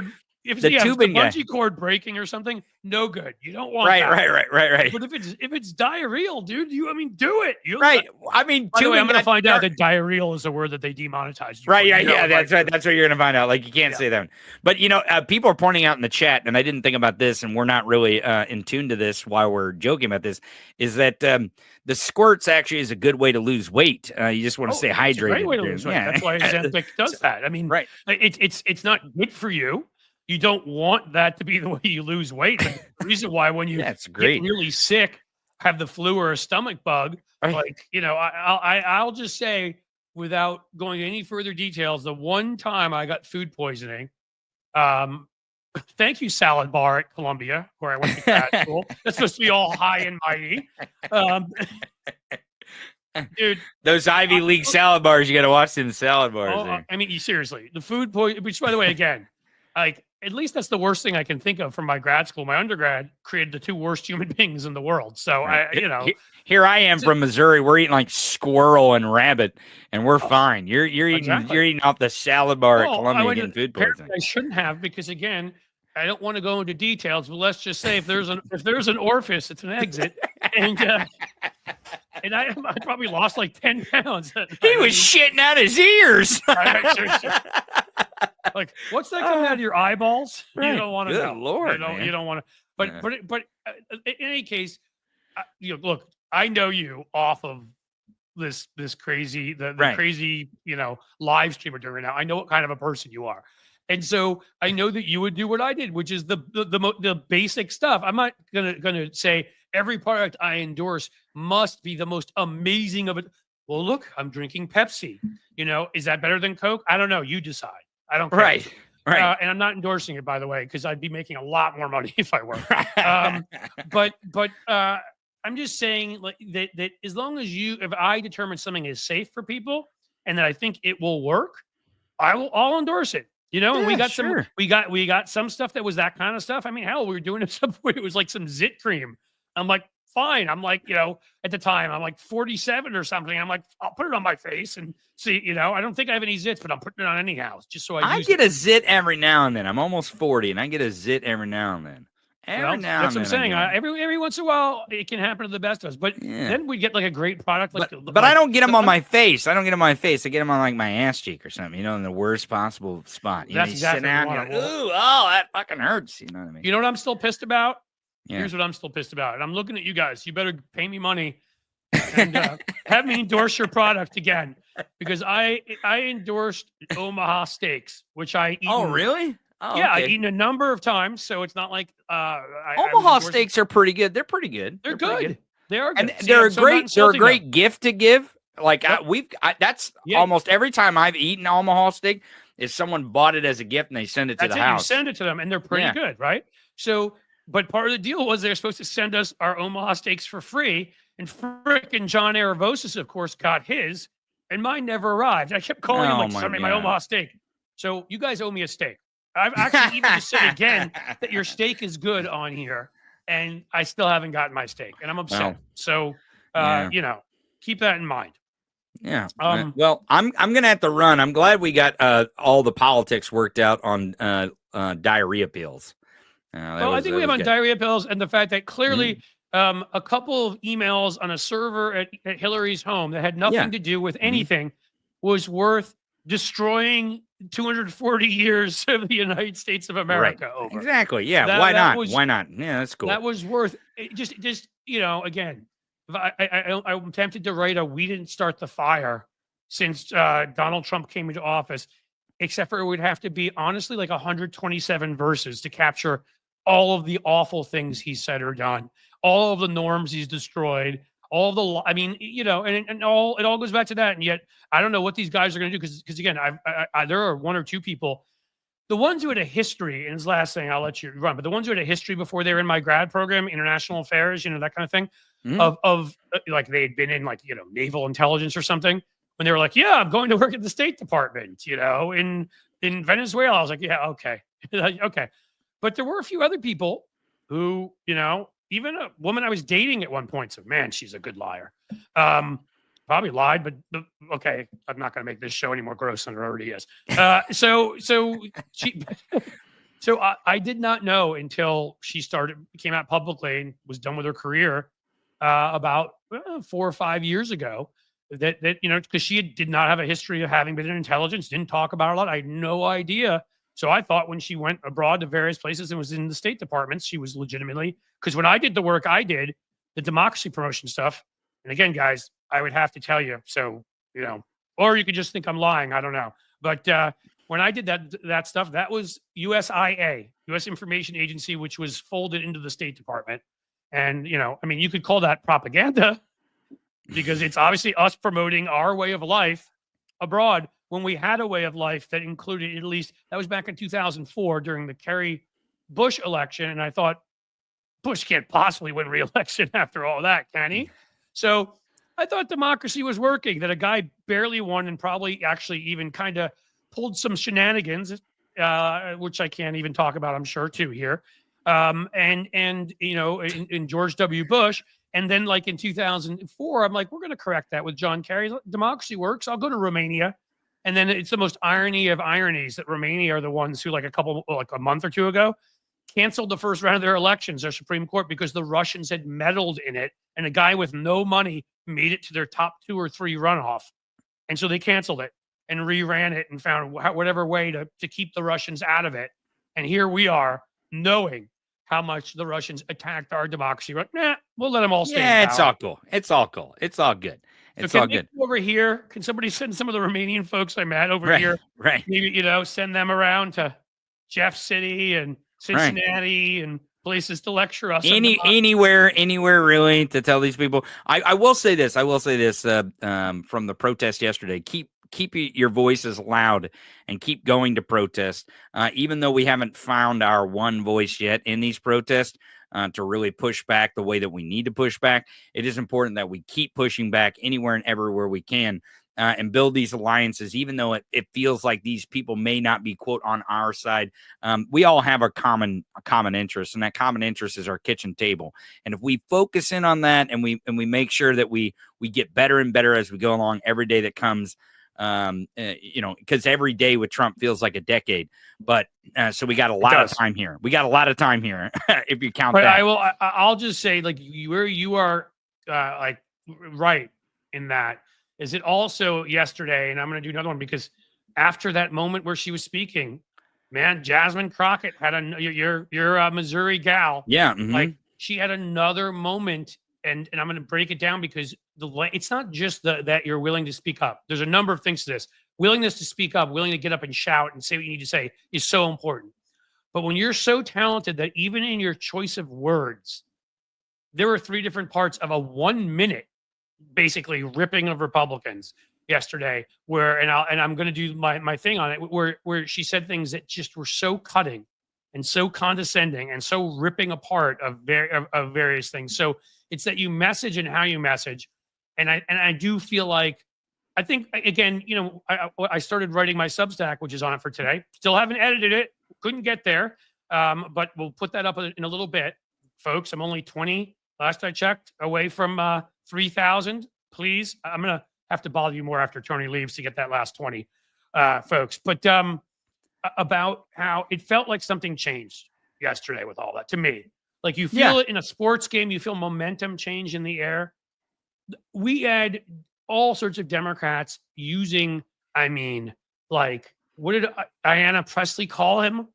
S1: If the bungee cord breaking or something, no good. You don't want that.
S2: Right.
S1: But if it's diarrheal, dude, do it.
S2: Right. I mean,
S1: by the way, I'm going to find out that diarrheal is a word that they demonetized.
S2: Right. Yeah. That's right. That's what you're going to find out. Like, you can't say that one. But people are pointing out in the chat, and I didn't think about this, and we're not really in tune to this while we're joking about this, is that the squirts actually is a good way to lose weight. You just want to stay hydrated. It's a great way to lose weight. That's why Ozempic does that. I mean, right. It's not good for you. You don't want that to be the way you lose weight. The reason why when you get really sick, have the flu or a stomach bug, like, I'll just say, without going any further details, the one time I got food poisoning, thank you, Salad Bar at Columbia, where I went to grad school. That's supposed to be all high and mighty.
S1: Dude,
S2: Those Ivy League salad bars, you got to watch them salad bars.
S1: oh,
S2: There.
S1: I mean, seriously, the food poison, which by the way, again, like at least that's the worst thing I can think of from my grad school. My undergrad created the two worst human beings in the world. So
S2: Right. Here I am from Missouri. We're eating like squirrel and rabbit, and we're fine. You're eating off the salad bar at Columbia getting food poisoning.
S1: I shouldn't have, because again, I don't want to go into details, but let's just say if there's an orifice, it's an exit, and I probably lost like 10 pounds.
S2: He was shitting out his ears.
S1: Like, what's that coming out of your eyeballs?
S2: Right.
S1: You don't want to know.
S2: Lord,
S1: you don't want to. But in any case, look, I know you off of this crazy crazy live stream we're doing right now. I know what kind of a person you are, and so I know that you would do what I did, which is the basic stuff. I'm not gonna say every product I endorse must be the most amazing of it. Well, look, I'm drinking Pepsi. Is that better than Coke? I don't know. You decide. I don't care.
S2: Right.
S1: And I'm not endorsing it, by the way, because I'd be making a lot more money if I were. But I'm just saying, like, that as long as if I determine something is safe for people and that I think it will work, I'll endorse it. And we got we got some stuff that was that kind of stuff. I mean, hell, we were doing it at some point. It was like some zit cream. I'm like, fine. I'm like, at the time, I'm like 47 or something. I'm like, I'll put it on my face and see, I don't think I have any zits, but I'm putting it on anyhow, just so I get
S2: a zit every now and then. I'm almost 40 and I get a zit every now and then.
S1: That's what I'm saying. Every once in a while, it can happen to the best of us. But then we get like a great product.
S2: But I don't get them on my face. I don't get them on my face. I get them on like my ass cheek or something, in the worst possible spot.
S1: That's exactly what
S2: ooh, that fucking hurts. You know what I mean?
S1: You know what I'm still pissed about?
S2: Yeah.
S1: Here's what I'm still pissed about. And I'm looking at you guys. You better pay me money and have me endorse your product again, because I endorsed Omaha steaks, which I eat.
S2: Oh, really? Oh,
S1: yeah,
S2: okay.
S1: I've eaten a number of times, so it's not like
S2: Omaha steaks are pretty good. They're pretty good.
S1: They're good. They are good.
S2: And they're a great gift to give. Like that's almost every time I've eaten Omaha steak is someone bought it as a gift and they send it to the house.
S1: You send it to them and they're pretty good, right? So, but part of the deal was they're supposed to send us our Omaha steaks for free, and frickin' John Aravosis, of course, got his, and mine never arrived. I kept calling him like, send me my Omaha steak. So you guys owe me a steak. I've actually even just said again that your steak is good on here, and I still haven't gotten my steak, and I'm upset. So, keep that in mind.
S2: Yeah. Well, I'm gonna have to run. I'm glad we got all the politics worked out on diarrhea pills.
S1: I think we have on diarrhea pills, and the fact that clearly a couple of emails on a server at Hillary's home that had nothing to do with anything was worth destroying 240 years of the United States of America over.
S2: Exactly. Yeah. Why not? Why not? Yeah, that's cool.
S1: That was worth it. Just again, I'm tempted to write we didn't start the fire since Donald Trump came into office, except for it would have to be honestly like 127 verses to capture all of the awful things he said or done, all of the norms he's destroyed, all of the, I mean, and it all goes back to that. And yet I don't know what these guys are going to do. Cause again, there are one or two people, the ones who had a history, and his last thing, I'll let you run, but the ones who had a history before they were in my grad program, international affairs, that kind of thing, of like they had been in like, naval intelligence or something, when they were like, yeah, I'm going to work at the State Department, in Venezuela. I was like, yeah, okay. Okay. But there were a few other people who, even a woman I was dating at one point said, man, she's a good liar. Probably lied, but okay, I'm not going to make this show any more gross than it already is. So I did not know until she came out publicly and was done with her career about 4 or 5 years ago that because she did not have a history of having been in intelligence, didn't talk about it a lot. I had no idea. So I thought when she went abroad to various places and was in the State Department, she was legitimately, because when I did the work I did, the democracy promotion stuff, and again, guys, I would have to tell you, so, or you could just think I'm lying. I don't know. But when I did that stuff, that was USIA, U.S. Information Agency, which was folded into the State Department. And, you could call that propaganda because it's obviously us promoting our way of life abroad when we had a way of life that included, at least that was back in 2004 during the Kerry Bush election. And I thought, Bush can't possibly win re-election after all that, can he? So I thought democracy was working, that a guy barely won and probably actually even kind of pulled some shenanigans, which I can't even talk about, I'm sure, too, here. And in George W. Bush. And then, like in 2004, I'm like, we're going to correct that with John Kerry. Democracy works. I'll go to Romania. And then it's the most irony of ironies that Romania are the ones who, like a month or two ago, canceled the first round of their elections, their Supreme Court, because the Russians had meddled in it, and a guy with no money made it to their top 2 or 3 runoff, and so they canceled it and reran it and found whatever way to keep the Russians out of it. And here we are, knowing how much the Russians attacked our democracy. But we'll let them all stay.
S2: Yeah, it's all cool. It's all cool. It's all good. It's all good.
S1: Over here, can somebody send some of the Romanian folks I met over here?
S2: Right.
S1: Maybe send them around to Jeff City and Cincinnati and places to lecture us.
S2: Anywhere really, to tell these people. I will say this. From the protest yesterday. Keep your voices loud and keep going to protest. Even though we haven't found our one voice yet in these protests to really push back the way that we need to push back, it is important that we keep pushing back anywhere and everywhere we can. And build these alliances, even though it feels like these people may not be, quote, on our side. We all have a common interest, and that common interest is our kitchen table. And if we focus in on that, and we make sure that we get better and better as we go along every day that comes, because every day with Trump feels like a decade. But so we got a lot of time here. If you count that.
S1: I'll just say, like, where you are, like, right in that. Is it also yesterday, and I'm going to do another one, because after that moment where she was speaking, man, Jasmine Crockett had your Missouri gal.
S2: Yeah.
S1: Like, she had another moment, and I'm going to break it down, because it's not just that you're willing to speak up. There's a number of things to this. Willingness to speak up, willing to get up and shout and say what you need to say is so important. But when you're so talented that even in your choice of words, there were 3 different parts of a 1 minute basically ripping of Republicans yesterday, where I'm going to do my thing on it, where she said things that just were so cutting and so condescending and so ripping apart of various things. So it's that you message and how you message, and I do feel like, I think, again, I started writing my Substack, which is on it for today. Still haven't edited it, couldn't get there, but we'll put that up in a little bit, folks. I'm only 20, last I checked, away from 3,000. Please, I'm gonna have to bother you more after Tony leaves to get that last 20, folks. But about how it felt like something changed yesterday with all that. To me, like, you feel it in a sports game, you feel momentum change in the air. We had all sorts of Democrats using, like, what did Ayanna Pressley call him?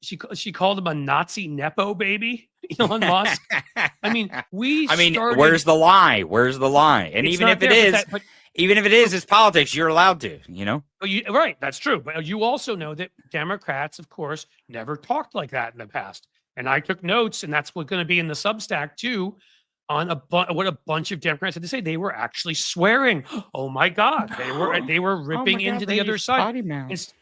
S1: She called him a Nazi Nepo baby, Elon Musk.
S2: Where's the lie? And even if it is, it's politics. You're allowed to,
S1: But right, that's true. But you also know that Democrats, of course, never talked like that in the past. And I took notes, and that's what's going to be in the Substack too, on what a bunch of Democrats had to say. They were actually swearing. Oh my God, they were ripping into the other side.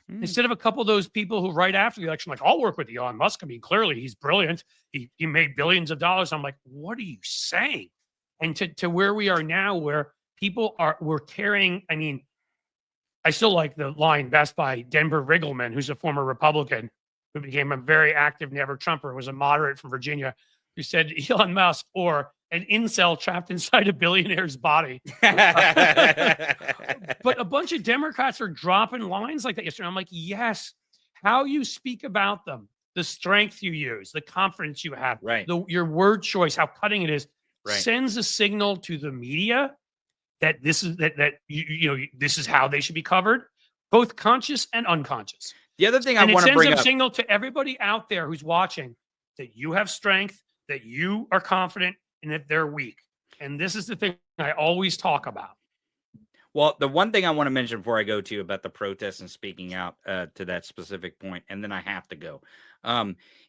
S1: Instead of a couple of those people who right after the election, like, I'll work with Elon Musk. Clearly he's brilliant. He made billions of dollars. I'm like, what are you saying? And to where we are now, where people were tearing. I still like the line best by Denver Riggleman, who's a former Republican who became a very active never Trumper, was a moderate from Virginia, who said Elon Musk, or an incel trapped inside a billionaire's body. But a bunch of Democrats are dropping lines like that yesterday. I'm like, yes, how you speak about them, the strength you use, the confidence you have,
S2: right,
S1: your word choice, how cutting it is, sends a signal to the media that this is this is how they should be covered, both conscious and unconscious.
S2: The other thing I want to bring up,
S1: it sends a signal to everybody out there who's watching that you have strength, that you are confident, and that they're weak. And this is the thing I always talk about.
S2: Well, the one thing I want to mention before I go to about the protests and speaking out to that specific point, and then I have to go,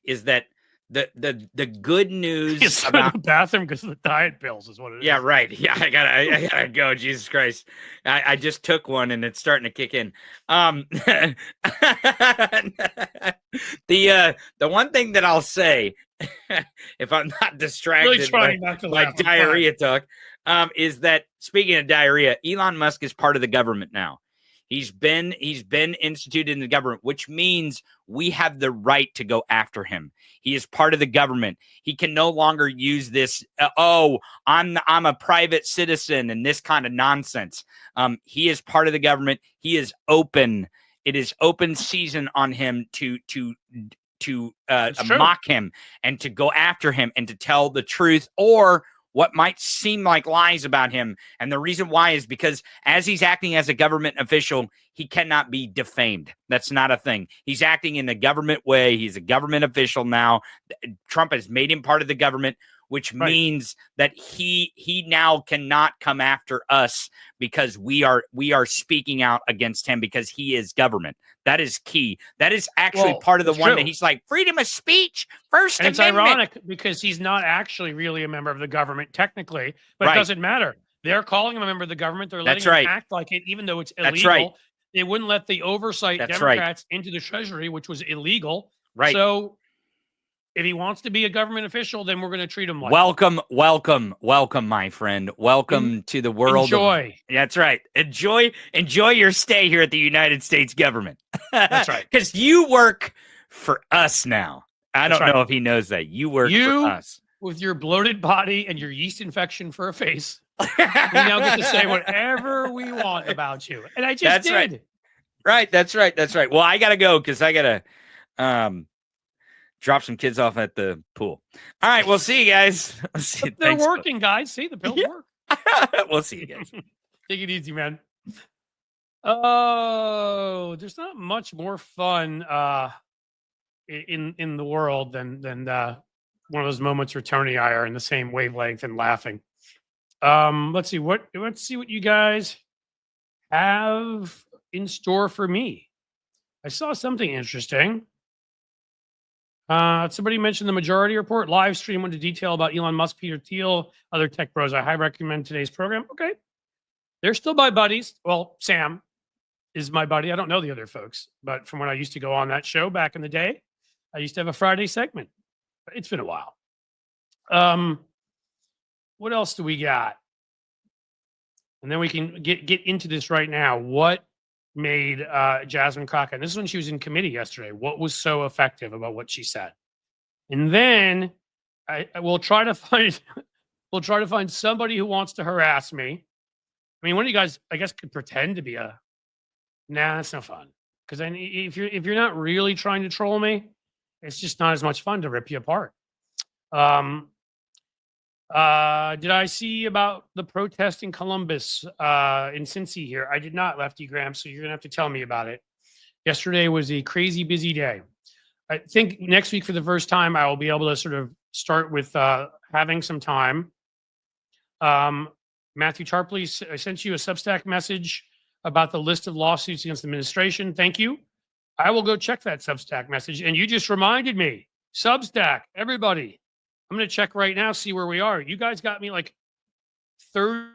S2: is that the good news
S1: It's in
S2: about
S1: the bathroom because of the diet pills is what it is.
S2: yeah, right. Yeah, I gotta go. Jesus Christ. I just took one and it's starting to kick in. The one thing that I'll say, if I'm not
S1: Really
S2: distracted
S1: trying not to
S2: by
S1: laugh. I'm
S2: diarrhea talk, is that speaking of diarrhea, Elon Musk is part of the government now. He's been instituted in the government, which means we have the right to go after him. He is part of the government. He can no longer use this. I'm a private citizen and this kind of nonsense. He is part of the government. He is open. It is open season on him to mock him and to go after him and to tell the truth or what might seem like lies about him. And the reason why is because as he's acting as a government official, he cannot be defamed. That's not a thing. He's acting in a government way. He's a government official now. Trump has made him part of the government, which means that he now cannot come after us because we are speaking out against him because he is government. That is key. That is actually part of the one that he's like freedom of speech, First Amendment.
S1: It's ironic because he's not actually really a member of the government technically, but it doesn't matter. They're calling him a member of the government. They're letting him act like it, even though it's illegal.
S2: That's right.
S1: They wouldn't let the oversight Democrats into the Treasury, which was illegal.
S2: Right.
S1: So if he wants to be a government official, then we're going to treat him like
S2: welcome, my friend. Welcome to the world.
S1: Enjoy.
S2: That's right. Enjoy your stay here at the United States government.
S1: That's right.
S2: Because you work for us now. I don't know if he knows that. You work for us.
S1: With your bloated body and your yeast infection for a face, we now get to say whatever we want about you. And I just did.
S2: Right. That's right. Well, I got to go because I got to drop some kids off at the pool. All right. We'll see you guys.
S1: They're working, guys. See, the pills work.
S2: We'll see you guys.
S1: Take it easy, man. Oh, there's not much more fun in the world than one of those moments where Tony and I are in the same wavelength and laughing. Let's see what you guys have in store for me. I saw something interesting. Somebody mentioned the Majority Report live stream went into detail about Elon Musk, Peter Thiel, other tech bros. I highly recommend today's program. Okay. They're still my buddies. Well, Sam is my buddy. I don't know the other folks, but from when I used to go on that show back in the day, I used to have a Friday segment. It's been a while. What else do we got? And then we can get into this right now. What made Jasmine Crockett, and this is when she was in committee yesterday, what was so effective about what she said? And then I will try to find somebody who wants to harass me. I mean, one of you guys, I guess, could pretend to be a. Nah, that's no fun. Because if you're not really trying to troll me, it's just not as much fun to rip you apart. Did I see about the protest in Columbus, in Cincy here? I did not, Lefty Graham, so you're going to have to tell me about it. Yesterday was a crazy busy day. I think next week, for the first time, I will be able to sort of start with having some time. Matthew Tarpley, I sent you a Substack message about the list of lawsuits against the administration. Thank you. I will go check that Substack message. And you just reminded me, Substack, everybody. I'm going to check right now, see where we are. You guys got me like 30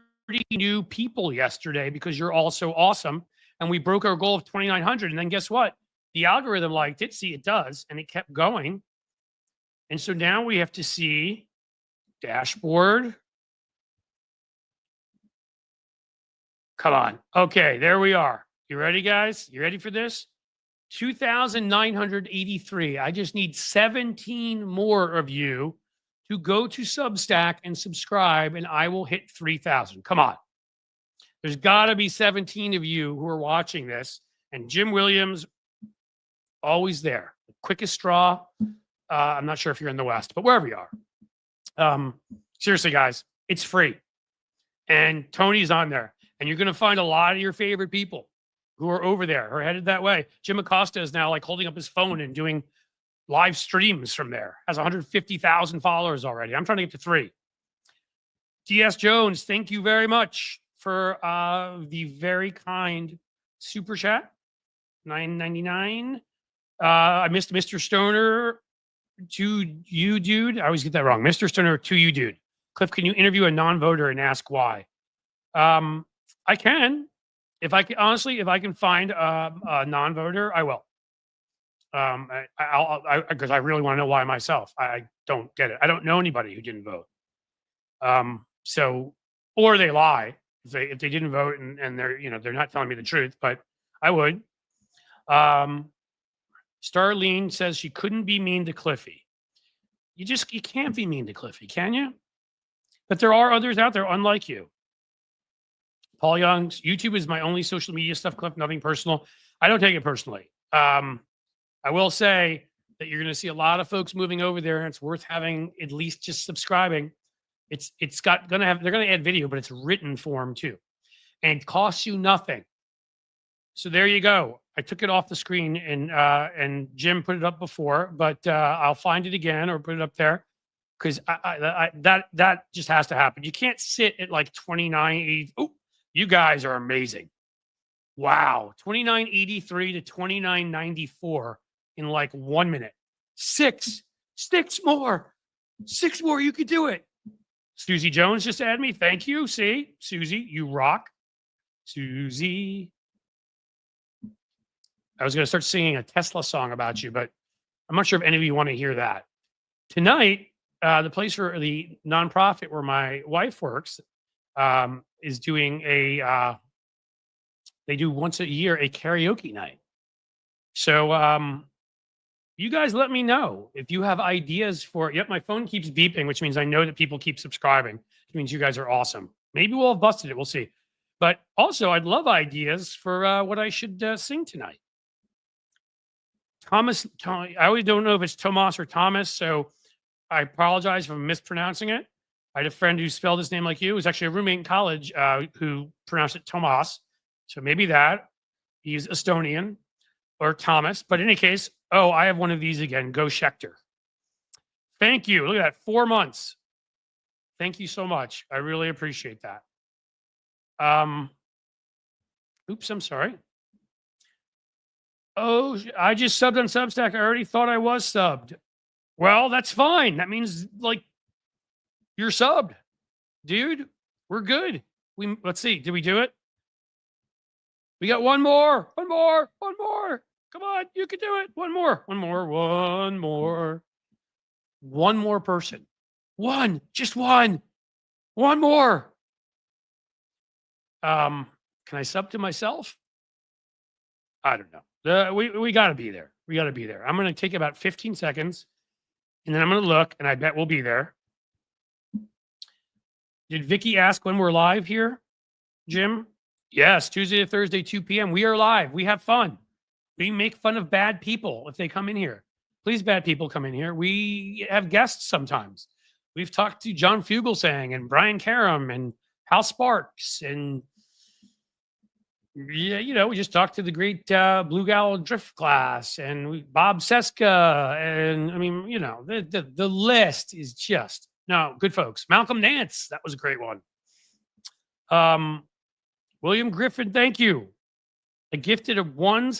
S1: new people yesterday because you're all so awesome. And we broke our goal of 2,900. And then guess what? The algorithm liked it. See, it does. And it kept going. And so now we have to see dashboard. Come on. Okay, there we are. You ready, guys? You ready for this? 2,983. I just need 17 more of you to go to Substack and subscribe, and I will hit 3,000. Come on. There's got to be 17 of you who are watching this, and Jim Williams, always there. The quickest straw. I'm not sure if you're in the West, but wherever you are. Seriously, guys, it's free. And Tony's on there. And you're going to find a lot of your favorite people who are over there, who are headed that way. Jim Acosta is now like holding up his phone and doing live streams from there. Has 150,000 followers already. I'm trying to get to 3. DS Jones, thank you very much for the very kind super chat. $9.99. I missed Mr. Stoner to you, dude. I always get that wrong. Mr. Stoner, to you, dude. Cliff, can you interview a non-voter and ask why? I can. If I can, honestly, if I can find a non-voter, I will. Because I really want to know why myself. I don't get it. I don't know anybody who didn't vote. So, or they lie if they didn't vote and they're not telling me the truth. But I would. Starlene says she couldn't be mean to Cliffy. You can't be mean to Cliffy, can you? But there are others out there unlike you. Paul Young's YouTube is my only social media stuff, Cliff, nothing personal. I don't take it personally. I will say that you're going to see a lot of folks moving over there, and it's worth having at least just subscribing. They're going to add video, but it's written form too, and it costs you nothing. So there you go. I took it off the screen and Jim put it up before, but I'll find it again or put it up there because that just has to happen. You can't sit at like 29.80. Oh, you guys are amazing. Wow, 29.83 to 29.94 in like 1 minute. Six more. You could do it. Susie Jones just added me. Thank you. See, Susie, you rock. Susie. I was going to start singing a Tesla song about you, but I'm not sure if any of you want to hear that. Tonight, the place where the nonprofit where my wife works is doing they do once a year a karaoke night. So you guys let me know if you have ideas for it. Yep, my phone keeps beeping, which means I know that people keep subscribing, which means you guys are awesome. Maybe we'll have busted it. We'll see. But also, I'd love ideas for what I should sing tonight. I always don't know if it's Tomas or Thomas, so I apologize if I'm mispronouncing it. I had a friend who spelled his name like you. It was actually a roommate in college who pronounced it Tomas. So maybe that. He's Estonian or Thomas. But in any case, I have one of these again. Go Schechter. Thank you. Look at that. 4 months. Thank you so much. I really appreciate that. Oops, I'm sorry. Oh, I just subbed on Substack. I already thought I was subbed. Well, that's fine. That means like you're subbed, dude. We're good. Let's see. Did we do it? We got one more. Come on, you can do it. One more person. Just one more. Can I sub to myself? I don't know. We got to be there. I'm going to take about 15 seconds and then I'm going to look and I bet we'll be there. Did Vicky ask when we're live here, Jim? Yes, Tuesday to Thursday, 2 p.m. We are live. We have fun. We make fun of bad people if they come in here. Please, bad people, come in here. We have guests sometimes. We've talked to John Fugelsang and Brian Karam and Hal Sparks and we just talked to the great Blue Gal Drift Glass and Bob Seska. And I mean, the list is just, no, good folks. Malcolm Nance, that was a great one. William Griffin, thank you. I gifted a one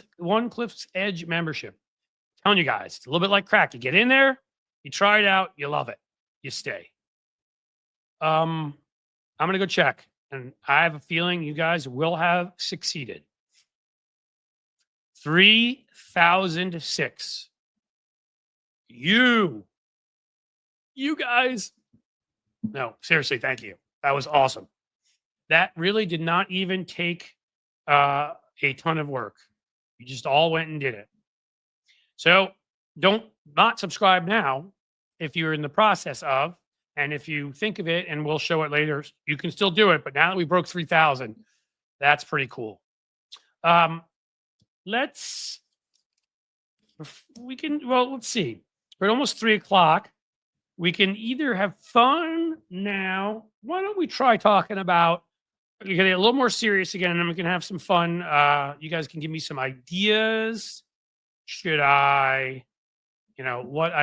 S1: Cliff's Edge membership. I'm telling you guys, it's a little bit like crack. You get in there, you try it out, you love it, you stay. I'm going to go check. And I have a feeling you guys will have succeeded. 3,006. You guys. No, seriously, thank you. That was awesome. That really did not even take a ton of work. You just all went and did it. So don't not subscribe now if you're in the process of. And if you think of it, and we'll show it later, you can still do it. But now that we broke 3,000, that's pretty cool. Let's see. We're at almost 3 o'clock. We can either have fun now. Why don't we try talking about, we're going to get a little more serious again, and then we can have some fun. You guys can give me some ideas. Should I... what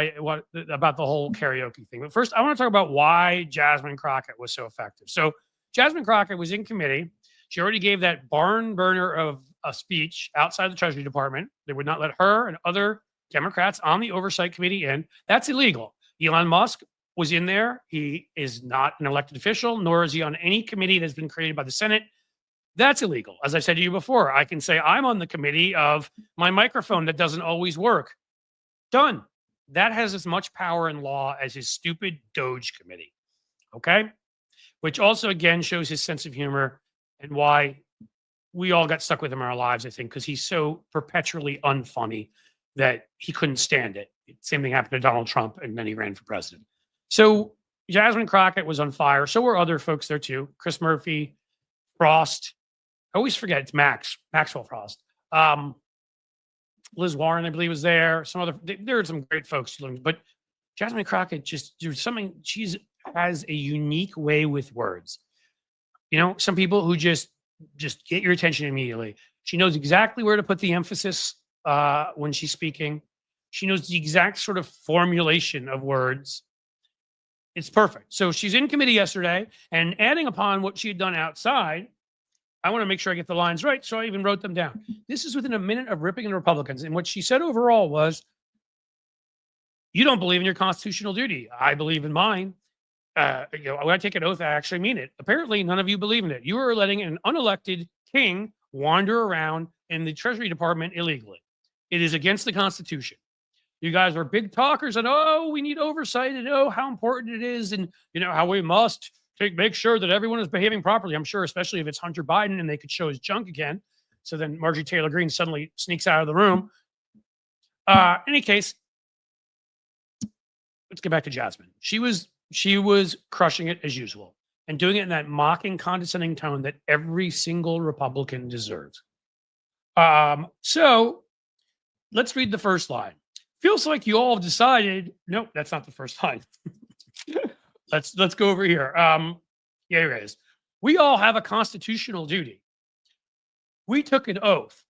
S1: about the whole karaoke thing. But first, I want to talk about why Jasmine Crockett was so effective. So Jasmine Crockett was in committee. She already gave that barn burner of a speech outside the Treasury Department. They would not let her and other Democrats on the oversight committee in. That's illegal. Elon Musk was in there. He is not an elected official, nor is he on any committee that's been created by the Senate. That's illegal. As I said to you before, I can say I'm on the committee of my microphone that doesn't always work. Done. That has as much power in law as his stupid Doge committee. Okay? Which also, again, shows his sense of humor and why we all got stuck with him in our lives, I think, because he's so perpetually unfunny that he couldn't stand it. Same thing happened to Donald Trump, and then he ran for president. So Jasmine Crockett was on fire. So were other folks there too. Chris Murphy, Frost. I always forget it's Maxwell Frost. Liz Warren, I believe, was there. Some other, there are some great folks, but Jasmine Crockett just do something. She's has a unique way with words. You know, some people who just get your attention immediately. She knows exactly where to put the emphasis when she's speaking. She knows the exact sort of formulation of words. It's perfect. So she's in committee yesterday, and adding upon what she had done outside, I want to make sure I get the lines right, so I even wrote them down. This is within a minute of ripping the Republicans, and what she said overall was, you don't believe in your constitutional duty. I believe in mine. You know, when I take an oath, I actually mean it. Apparently, none of you believe in it. You are letting an unelected king wander around in the Treasury Department illegally. It is against the Constitution. You guys are big talkers and, oh, we need oversight and, oh, how important it is and, you know, how we must make sure that everyone is behaving properly. I'm sure, especially if it's Hunter Biden and they could show his junk again. So then Marjorie Taylor Greene suddenly sneaks out of the room. Any case, let's get back to Jasmine. She was crushing it as usual and doing it in that mocking, condescending tone that every single Republican deserves. So let's read the first line. Feels like you all have decided. Nope, that's not the first line. Let's go over here. Yeah, here it is. We all have a constitutional duty. We took an oath,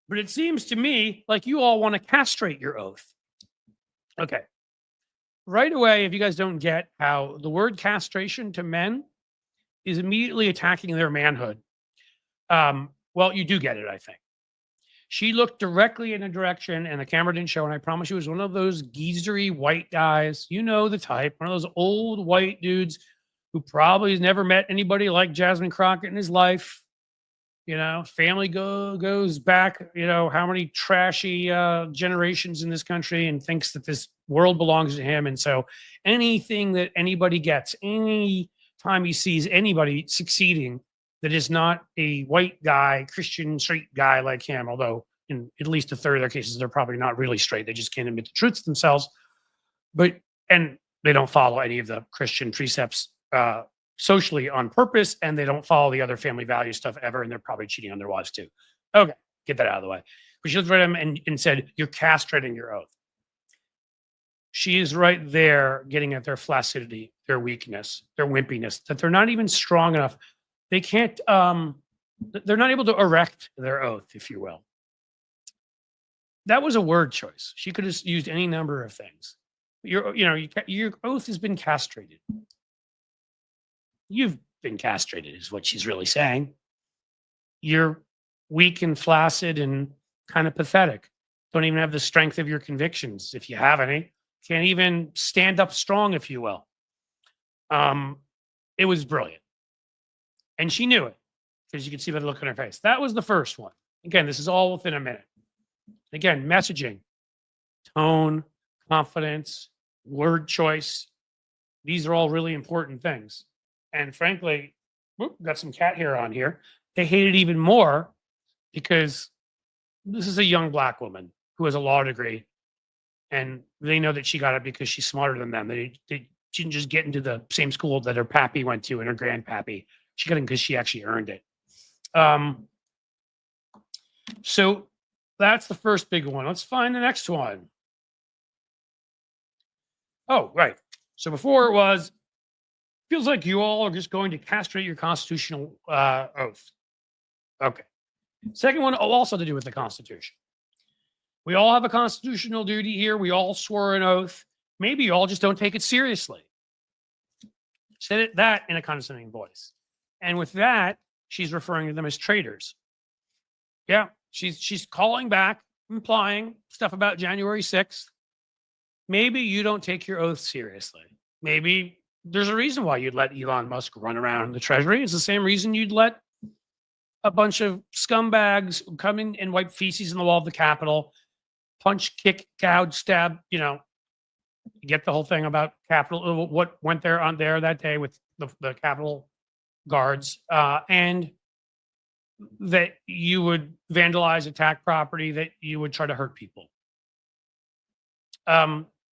S1: but it seems to me like you all want to castrate your oath. Okay. Right away, if you guys don't get how the word castration to men is immediately attacking their manhood, well, you do get it, I think. She looked directly in a direction, and the camera didn't show, and I promise you, it was one of those geezery white guys. You know the type, one of those old white dudes who probably has never met anybody like Jasmine Crockett in his life. You know, family goes back, you know, how many trashy generations in this country, and thinks that this world belongs to him. And so anything that anybody gets, any time he sees anybody succeeding that is not a white guy, Christian straight guy like him, although in at least a third of their cases, they're probably not really straight. They just can't admit the truths themselves. And they don't follow any of the Christian precepts socially on purpose, and they don't follow the other family value stuff ever, and they're probably cheating on their wives too. Okay, get that out of the way. But she looked at him and said, you're castrating your oath. She is right there getting at their flaccidity, their weakness, their wimpiness, that they're not even strong enough. They can't, they're not able to erect their oath, if you will. That was a word choice. She could have used any number of things. Your oath has been castrated. You've been castrated, is what she's really saying. You're weak and flaccid and kind of pathetic. Don't even have the strength of your convictions, if you have any. Can't even stand up strong, if you will. It was brilliant. And she knew it, because you could see by the look on her face. That was the first one. Again, this is all within a minute. Again, messaging, tone, confidence, word choice. These are all really important things. And frankly, got some cat hair on here. They hate it even more because this is a young black woman who has a law degree, and they know that she got it because she's smarter than them. They didn't just get into the same school that her pappy went to and her grandpappy. She got it because she actually earned it. So that's the first big one. Let's find the next one. Oh, right. So before it was, feels like you all are just going to castrate your constitutional oath. Okay. Second one also to do with the Constitution. We all have a constitutional duty here. We all swore an oath. Maybe you all just don't take it seriously. Said that in a condescending voice. And with that, she's referring to them as traitors. Yeah, she's calling back, implying stuff about January 6th. Maybe you don't take your oath seriously. Maybe there's a reason why you'd let Elon Musk run around in the Treasury. It's the same reason you'd let a bunch of scumbags come in and wipe feces in the wall of the Capitol, punch, kick, gouge, stab, you know, get the whole thing about Capitol, what went there on there that day with the Capitol guards, and that you would vandalize, attack property, that you would try to hurt people.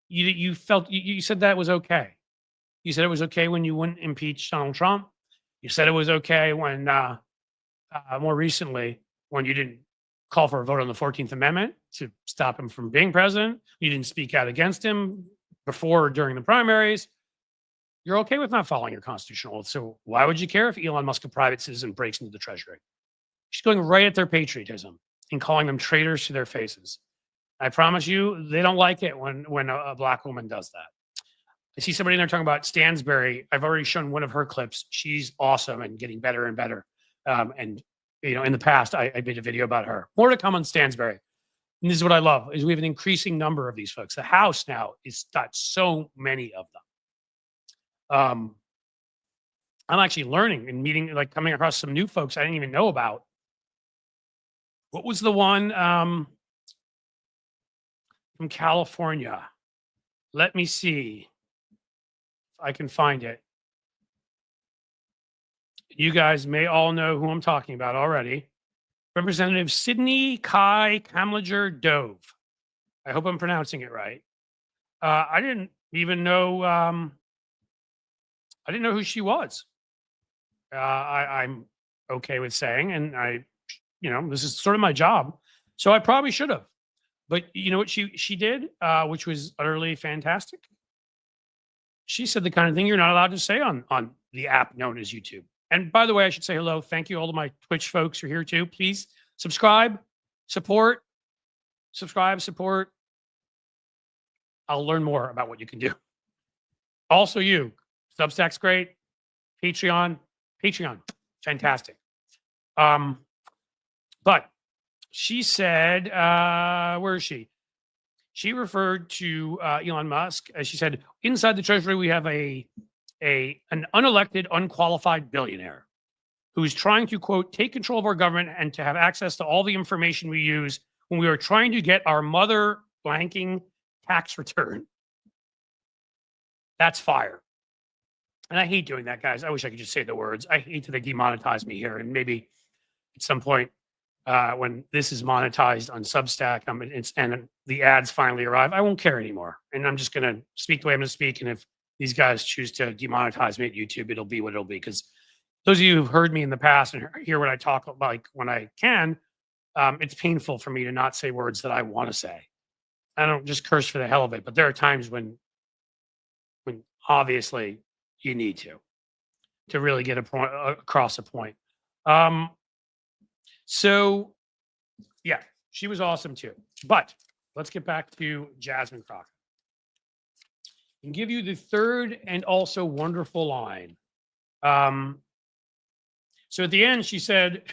S1: You felt, you said that was okay. You said it was okay when you wouldn't impeach Donald Trump. You said it was okay when, more recently, when you didn't call for a vote on the 14th Amendment to stop him from being president. You didn't speak out against him before or during the primaries. You're okay with not following your constitutional oath. So why would you care if Elon Musk, a private citizen, breaks into the Treasury? She's going right at their patriotism and calling them traitors to their faces. I promise you, they don't like it when a black woman does that. I see somebody in there talking about Stansberry. I've already shown one of her clips. She's awesome and getting better and better. And you know, in the past, I made a video about her. More to come on Stansberry. And this is what I love: is we have an increasing number of these folks. The House now is got so many of them. I'm actually learning and meeting, like coming across some new folks I didn't even know about. What was the one from California? Let me see if I can find it. You guys may all know who I'm talking about already. Representative Sidney Kai Kamlager Dove. I hope I'm pronouncing it right. I didn't even know. I didn't know who she was. I'm okay with saying, and this is sort of my job, so I probably should have. But you know what she did, which was utterly fantastic. She said the kind of thing you're not allowed to say on the app known as YouTube. And by the way, I should say hello. Thank you all to my Twitch folks who are here too. Please subscribe, support. I'll learn more about what you can do. Also you, Substack's great. Patreon, fantastic. But she said, where is she? She referred to Elon Musk as, she said, inside the Treasury, we have an unelected, unqualified billionaire who's trying to, quote, take control of our government and to have access to all the information we use when we are trying to get our mother blanking tax return. That's fire. And I hate doing that, guys. I wish I could just say the words. I hate that they demonetize me here. And maybe at some point when this is monetized on Substack and the ads finally arrive, I won't care anymore. And I'm just going to speak the way I'm going to speak. And if these guys choose to demonetize me at YouTube, it'll be what it'll be. Because those of you who've heard me in the past and hear what I talk like when I can, it's painful for me to not say words that I want to say. I don't just curse for the hell of it, but there are times when obviously you need to really get across a point. So yeah, she was awesome too. But let's get back to Jasmine Crockett and give you the third and also wonderful line. So at the end, she said,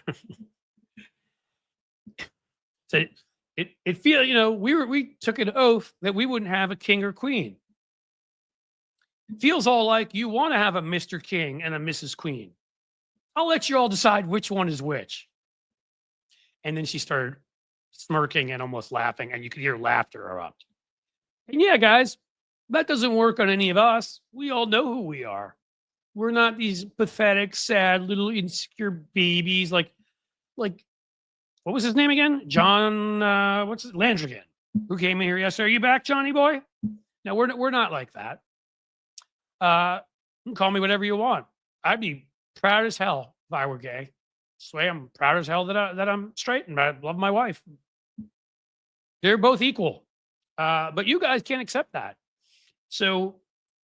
S1: it feel, we took an oath that we wouldn't have a king or queen. It feels all like you want to have a Mr. King and a Mrs. Queen. I'll let you all decide which one is which. And then she started smirking and almost laughing, and you could hear laughter erupt. And yeah, guys, that doesn't work on any of us. We all know who we are. We're not these pathetic, sad, little insecure babies like what was his name again? John, Landrigan, who came in here yesterday. Are you back, Johnny boy? No, we're not like that. You can call me whatever you want. I'd be proud as hell if I were gay. Swear I'm proud as hell that I'm straight and I love my wife. They're both equal. But you guys can't accept that. So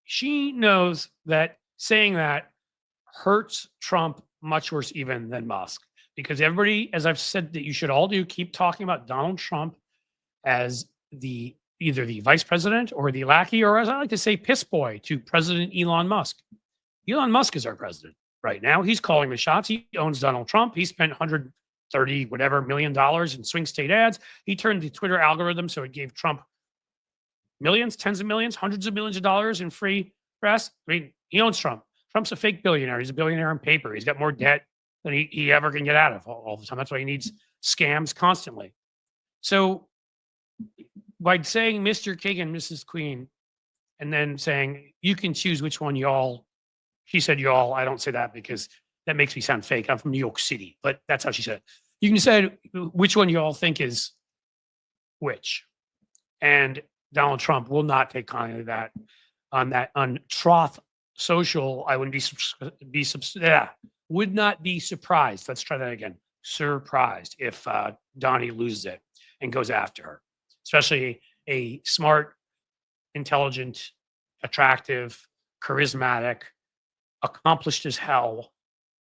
S1: she knows that saying that hurts Trump much worse even than Musk. Because everybody, as I've said that you should all do, keep talking about Donald Trump as either the vice president or the lackey, or as I like to say, piss boy to President Elon Musk. Elon Musk is our president right now. He's calling the shots. He owns Donald Trump. He spent $100 $30 whatever million in swing state ads. He turned the Twitter algorithm so it gave Trump millions, tens of millions, hundreds of millions of dollars in free press. I mean, he owns Trump. Trump's a fake billionaire. He's a billionaire on paper. He's got more debt than he ever can get out of all the time. That's why he needs scams constantly. So by saying Mr. King and Mrs. Queen, and then saying, you can choose which one y'all, she said y'all, I don't say that because that makes me sound fake. I'm from New York City, but that's how she said it. You can say which one y'all think is which. And Donald Trump will not take kindly to that. On Troth Social, I wouldn't would not be surprised. Let's try that again. Surprised if Donnie loses it and goes after her, especially a smart, intelligent, attractive, charismatic, accomplished as hell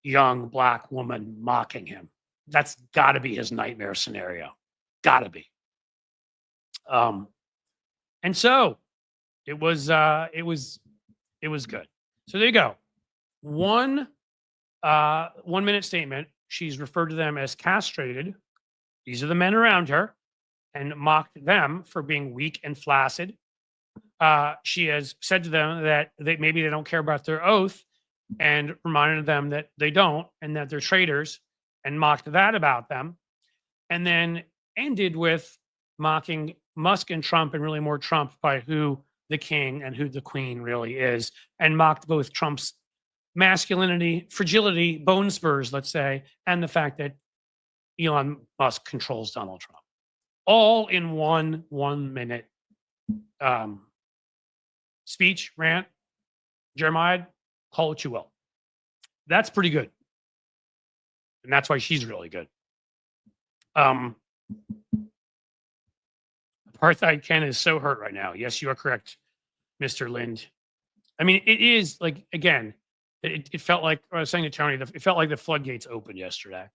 S1: young Black woman mocking him. That's got to be his nightmare scenario. Got to be. And so it was good. So there you go. One 1 minute statement. She's referred to them as castrated. These are the men around her, and mocked them for being weak and flaccid. She has said to them that maybe they don't care about their oath, and reminded them that they don't, and that they're traitors, and mocked that about them. And then ended with mocking Musk and Trump, and really more Trump by who the king and who the queen really is, and mocked both Trump's masculinity, fragility, bone spurs, let's say, and the fact that Elon Musk controls Donald Trump. All in one 1 minute speech, rant, Jeremiah, call what you will. That's pretty good. And that's why she's really good. Apartheid Ken is so hurt right now. Yes, you are correct, Mr. Lind. I mean, it is like, again, it felt like, I was saying to Tony, it felt like the floodgates opened yesterday.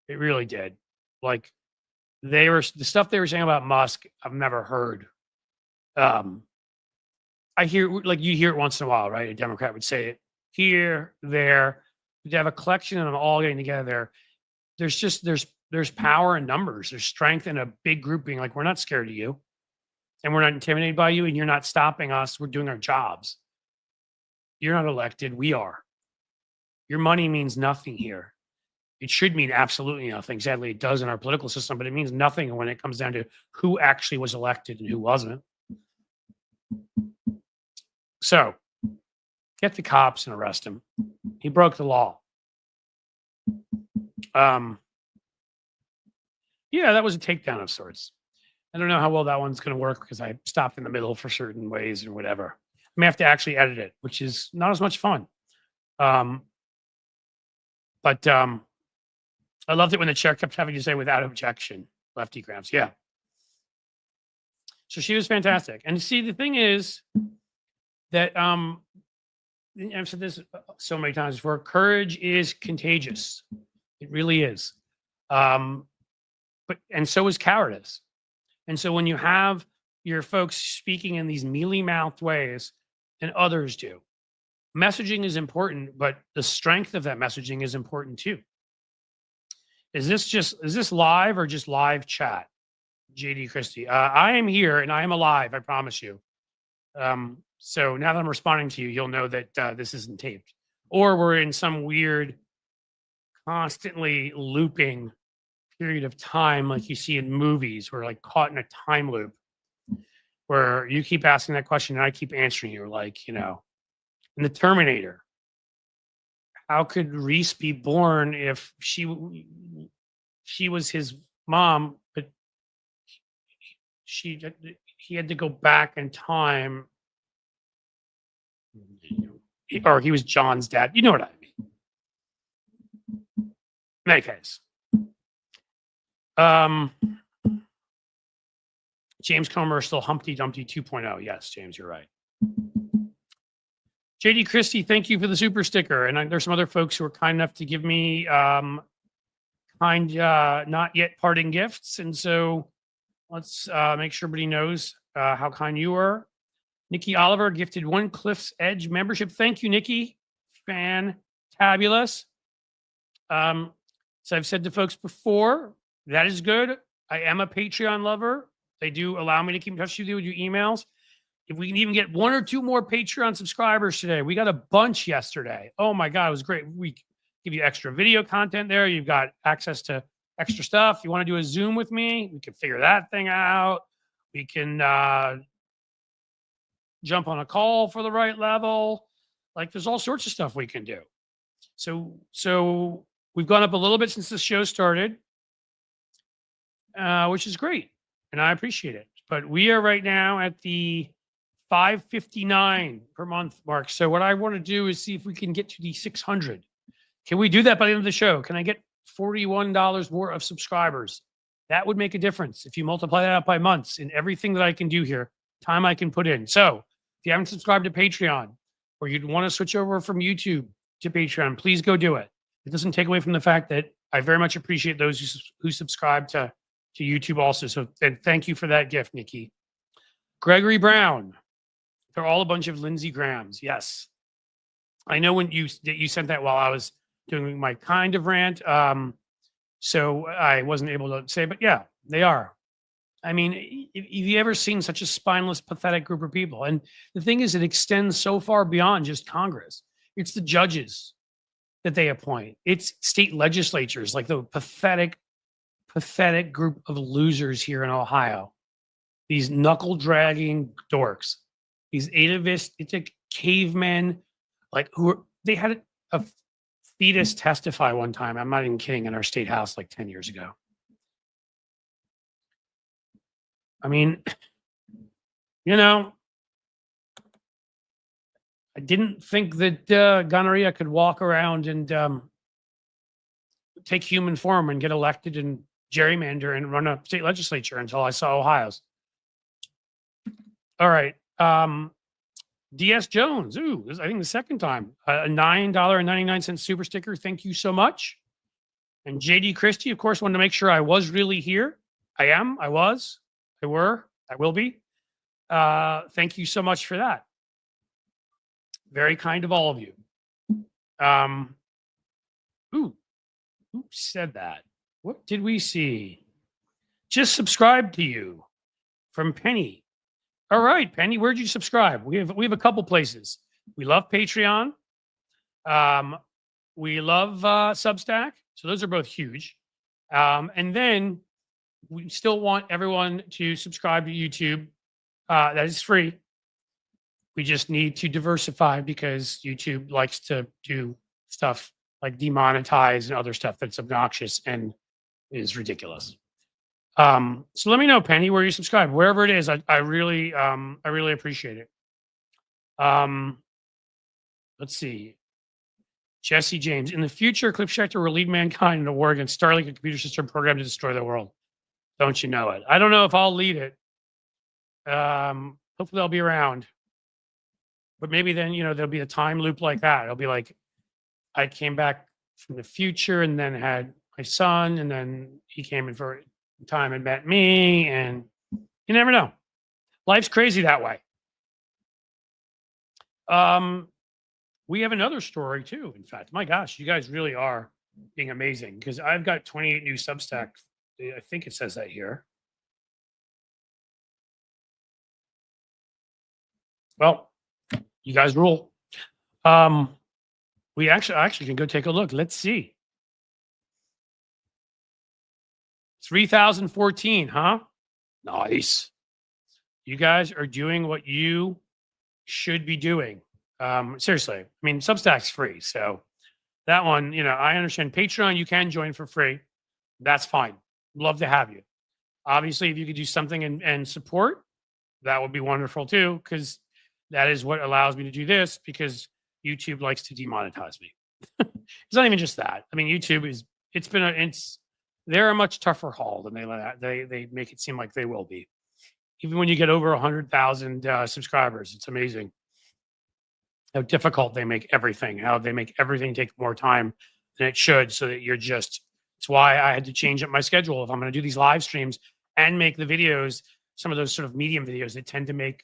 S1: It really did. Like, the stuff they were saying about Musk, I've never heard. I hear, like, you hear it once in a while, right? A Democrat would say it here, there. To have a collection of them all getting together, there's power in numbers. There's strength in a big group being like, we're not scared of you, and we're not intimidated by you, and you're not stopping us. We're doing our jobs. You're not elected. We are. Your money means nothing here. It should mean absolutely nothing. Sadly, it does in our political system, but it means nothing when it comes down to who actually was elected and who wasn't. So, get the cops and arrest him. He broke the law. Yeah, that was a takedown of sorts. I don't know how well that one's going to work because I stopped in the middle for certain ways or whatever. I may have to actually edit it, which is not as much fun. But I loved it when the chair kept having to say without objection, Lefty Gramps. Yeah. So she was fantastic. And see, the thing is that I've said this so many times before, courage is contagious. It really is. And so is cowardice. And so when you have your folks speaking in these mealy-mouthed ways, and others do, messaging is important, but the strength of that messaging is important too. Is this live or just live chat? JD Christie. I am here and I am alive, I promise you. So now that I'm responding to you, you'll know that this isn't taped. Or we're in some weird, constantly looping period of time like you see in movies. We're like caught in a time loop where you keep asking that question and I keep answering you. Like, in the Terminator, how could Reese be born if she was his mom, but he had to go back in time, or he was John's dad. You know what I mean? In any case, James Comer is still Humpty Dumpty 2.0. Yes, James, you're right. JD Christie, thank you for the super sticker. And there's some other folks who are kind enough to give me not yet parting gifts. And so let's make sure everybody knows how kind you are. Nikki Oliver gifted 1 Cliff's Edge membership. Thank you, Nikki. Fantabulous. So I've said to folks before, that is good. I am a Patreon lover. They do allow me to keep in touch with you emails. If we can even get 1 or 2 more Patreon subscribers today, we got a bunch yesterday. Oh my God, it was great. We give you extra video content there. You've got access to extra stuff. You want to do a Zoom with me? We can figure that thing out. We can jump on a call for the right level. Like there's all sorts of stuff we can do. So we've gone up a little bit since the show started, which is great. And I appreciate it. But we are right now at the $5.59 per month mark. So what I want to do is see if we can get to the 600. Can we do that by the end of the show? Can I get $41 more of subscribers? That would make a difference if you multiply that out by months in everything that I can do here, time I can put in. So if you haven't subscribed to Patreon or you'd want to switch over from YouTube to Patreon, please go do it. It doesn't take away from the fact that I very much appreciate those who subscribe to YouTube also. So and thank you for that gift, Nikki. Gregory Brown. They're all a bunch of Lindsey Grahams. Yes. I know when you sent that while I was doing my kind of rant. So I wasn't able to say, but yeah, they are. I mean, if you ever seen such a spineless, pathetic group of people? And the thing is, it extends so far beyond just Congress. It's the judges that they appoint. It's state legislatures, like the pathetic group of losers here in Ohio. These knuckle-dragging dorks. These atavistic cavemen, like they had a fetus testify one time. I'm not even kidding, in our state house like 10 years ago. I mean, I didn't think that gonorrhea could walk around and take human form and get elected and gerrymander and run a state legislature until I saw Ohio's. All right. DS Jones. Ooh, this is, I think, the second time. A $9.99 super sticker. Thank you so much. And JD Christie, of course, wanted to make sure I was really here. I am. I was. I were. I will be. Thank you so much for that. Very kind of all of you. Who said that? What did we see? Just subscribe to you from Penny. All right, Penny, where'd you subscribe? We have a couple places. We love Patreon. We love Substack. So those are both huge. And then we still want everyone to subscribe to YouTube. That is free. We just need to diversify because YouTube likes to do stuff like demonetize and other stuff that's obnoxious and is ridiculous. So let me know, Penny, where you subscribe, wherever it is. I really appreciate it. Let's see. Jesse James. In the future, Cliff Schecter will lead mankind in a war against Starlink, a computer system programmed to destroy the world. Don't you know it? I don't know if I'll lead it. Hopefully I'll be around. But maybe then, there'll be a time loop like that. It'll be like I came back from the future and then had my son, and then he came in for time and met me, and you never know. Life's crazy that way. We have another story too. In fact, my gosh, you guys really are being amazing because I've got 28 new Substacks. I think it says that here. Well, you guys rule. We actually can go take a look. Let's see. 3014, huh? Nice. You guys are doing what you should be doing. Seriously. I mean, Substack's free. So that one, I understand. Patreon, you can join for free. That's fine. Love to have you. Obviously, if you could do something and support, that would be wonderful too, because that is what allows me to do this, because YouTube likes to demonetize me. It's not even just that. I mean, YouTube they're a much tougher haul than they make it seem like they will be. Even when you get over 100,000 subscribers, it's amazing how difficult they make everything, how they make everything take more time than it should, so that it's why I had to change up my schedule. If I'm going to do these live streams and make the videos, some of those sort of medium videos that tend to make,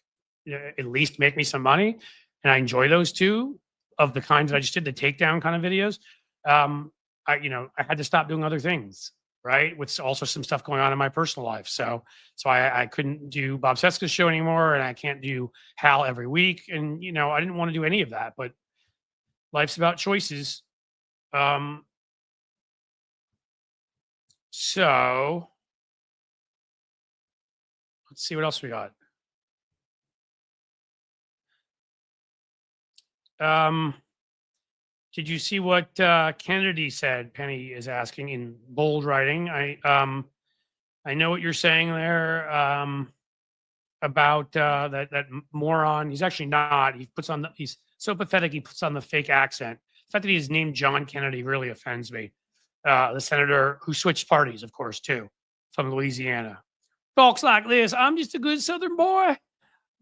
S1: at least make me some money. And I enjoy those too, of the kinds that I just did, the takedown kind of videos. I had to stop doing other things, right? With also some stuff going on in my personal life. So I couldn't do Bob Seska's show anymore, and I can't do Hal every week. And I didn't want to do any of that, but life's about choices. So let's see what else we got. Did you see what Kennedy said? Penny is asking in bold writing. I know what you're saying there about that moron. He's actually not. He's so pathetic. He puts on the fake accent. The fact that he's named John Kennedy really offends me. The senator who switched parties, of course, too, from Louisiana. Talks like this. I'm just a good Southern boy.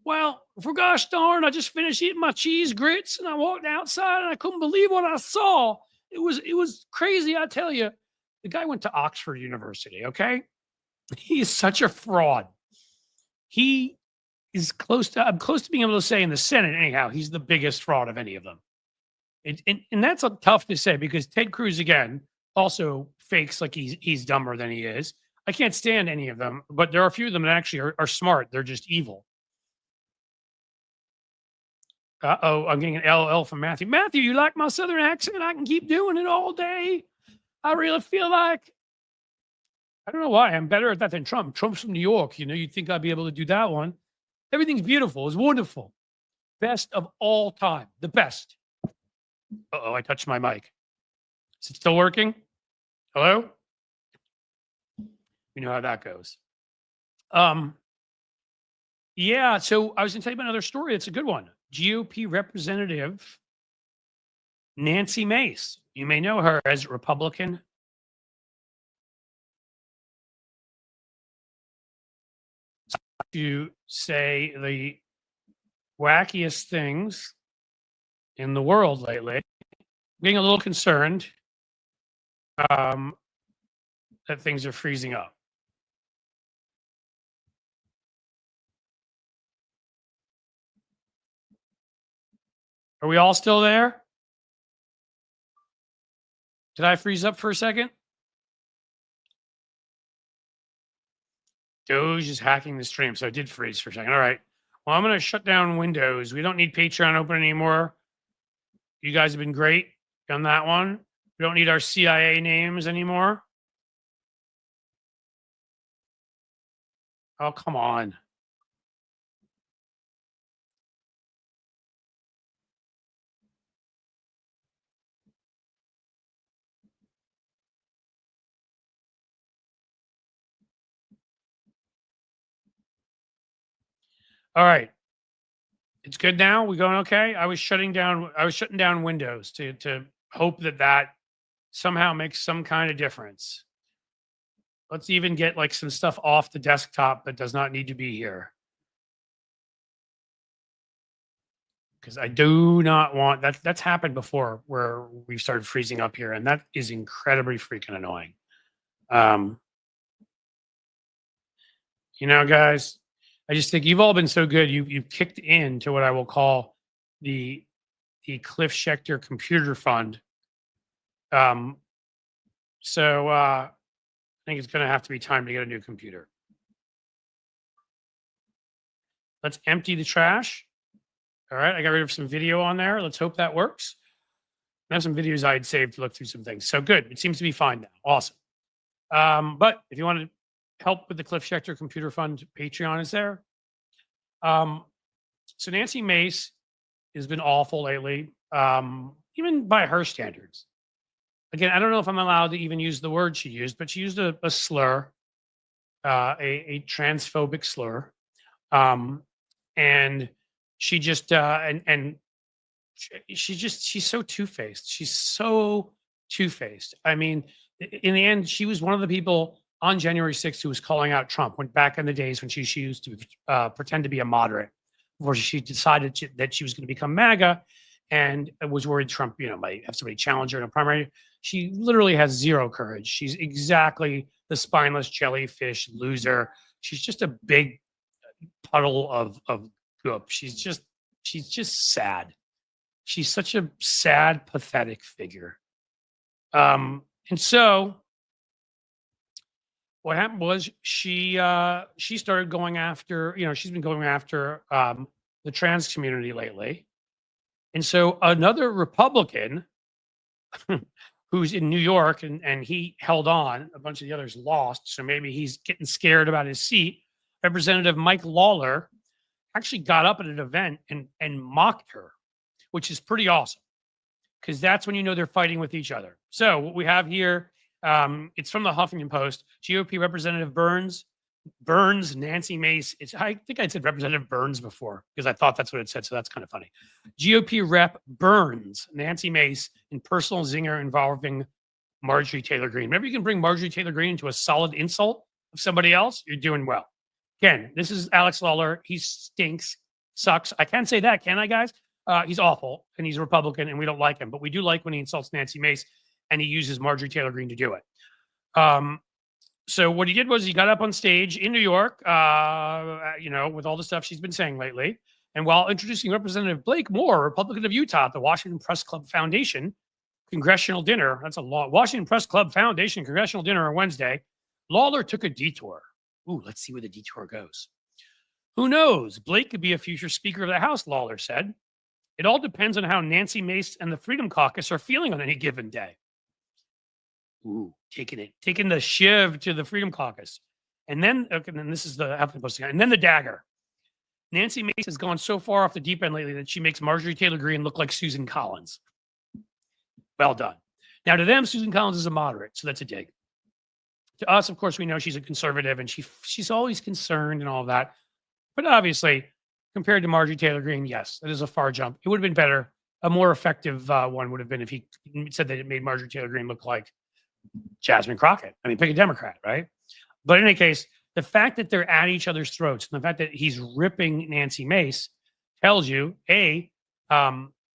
S1: Well, for gosh darn, I just finished eating my cheese grits and I walked outside and I couldn't believe what I saw. It was crazy, I tell you. The guy went to Oxford University, okay? He is such a fraud. He is I'm close to being able to say in the Senate, anyhow, he's the biggest fraud of any of them. And that's tough to say because Ted Cruz, again, also fakes like he's dumber than he is. I can't stand any of them, but there are a few of them that actually are smart. They're just evil. I'm getting an LL from Matthew. Matthew, you like my Southern accent? I can keep doing it all day. I really feel like, I don't know why. I'm better at that than Trump. Trump's from New York. You'd think I'd be able to do that one. Everything's beautiful. It's wonderful. Best of all time. The best. Uh-oh, I touched my mic. Is it still working? Hello? You know how that goes. Yeah, so I was going to tell you about another story. It's a good one. GOP Representative Nancy Mace. You may know her as Republican. To say the wackiest things in the world lately. Being a little concerned that things are freezing up. Are we all still there? Did I freeze up for a second? Doge is hacking the stream, so I did freeze for a second. All right. Well, I'm going to shut down Windows. We don't need Patreon open anymore. You guys have been great on that one. We don't need our CIA names anymore. Oh, come on. All right. It's good now. We going okay? I was shutting down Windows to hope that somehow makes some kind of difference. Let's even get like some stuff off the desktop that does not need to be here. Because I do not want that's happened before where we've started freezing up here, and that is incredibly freaking annoying. Guys, I just think you've all been so good. You've kicked into what I will call the Cliff Schechter Computer Fund. So I think it's going to have to be time to get a new computer. Let's empty the trash. All right, I got rid of some video on there. Let's hope that works. I have some videos I had saved to look through some things. So good. It seems to be fine now. Awesome. But if you want to help with the Cliff Schechter Computer Fund, Patreon is there. So Nancy Mace has been awful lately, even by her standards. Again, I don't know if I'm allowed to even use the word she used, but she used a slur, a transphobic slur. And she just, she's so two-faced. She's so two-faced. I mean, in the end, she was one of the people on January 6th who was calling out Trump when back in the days when she used to pretend to be a moderate before she decided that she was going to become MAGA and was worried Trump, might have somebody challenge her in a primary. She literally has zero courage. She's exactly the spineless jellyfish loser. She's just a big puddle of goop. She's just sad. She's such a sad, pathetic figure. And so what happened was she started going after, she's been going after the trans community lately. And so another Republican who's in New York, and he held on, a bunch of the others lost. So maybe he's getting scared about his seat. Representative Mike Lawler actually got up at an event and mocked her, which is pretty awesome because that's when you know they're fighting with each other. So what we have here, it's from the Huffington Post. GOP Representative Burns, Nancy Mace. I think I said Representative Burns before because I thought that's what it said. So that's kind of funny. GOP Rep Burns, Nancy Mace, in personal zinger involving Marjorie Taylor Greene. Whenever you can bring Marjorie Taylor Greene into a solid insult of somebody else, you're doing well. Again, this is Alex Lawler. He stinks, sucks. I can't say that, can I, guys? He's awful, and he's a Republican, and we don't like him. But we do like when he insults Nancy Mace, and he uses Marjorie Taylor Greene to do it. So what he did was he got up on stage in New York, with all the stuff she's been saying lately. And while introducing Representative Blake Moore, Republican of Utah, at the Washington Press Club Foundation congressional dinner, that's a long Washington Press Club Foundation congressional dinner on Wednesday, Lawler took a detour. Ooh, let's see where the detour goes. Who knows? Blake could be a future Speaker of the House, Lawler said. It all depends on how Nancy Mace and the Freedom Caucus are feeling on any given day. Ooh, taking the shiv to the Freedom Caucus. And then this is the Huffington Post again. And then the dagger. Nancy Mace has gone so far off the deep end lately that she makes Marjorie Taylor Greene look like Susan Collins. Well done. Now, to them, Susan Collins is a moderate, so that's a dig. To us, of course, we know she's a conservative, and she's always concerned and all of that. But obviously, compared to Marjorie Taylor Greene, yes, that is a far jump. It would have been better. A more effective one would have been if he said that it made Marjorie Taylor Greene look like Jasmine Crockett. I mean, pick a Democrat, right? But in any case, the fact that they're at each other's throats and the fact that he's ripping Nancy Mace tells you, and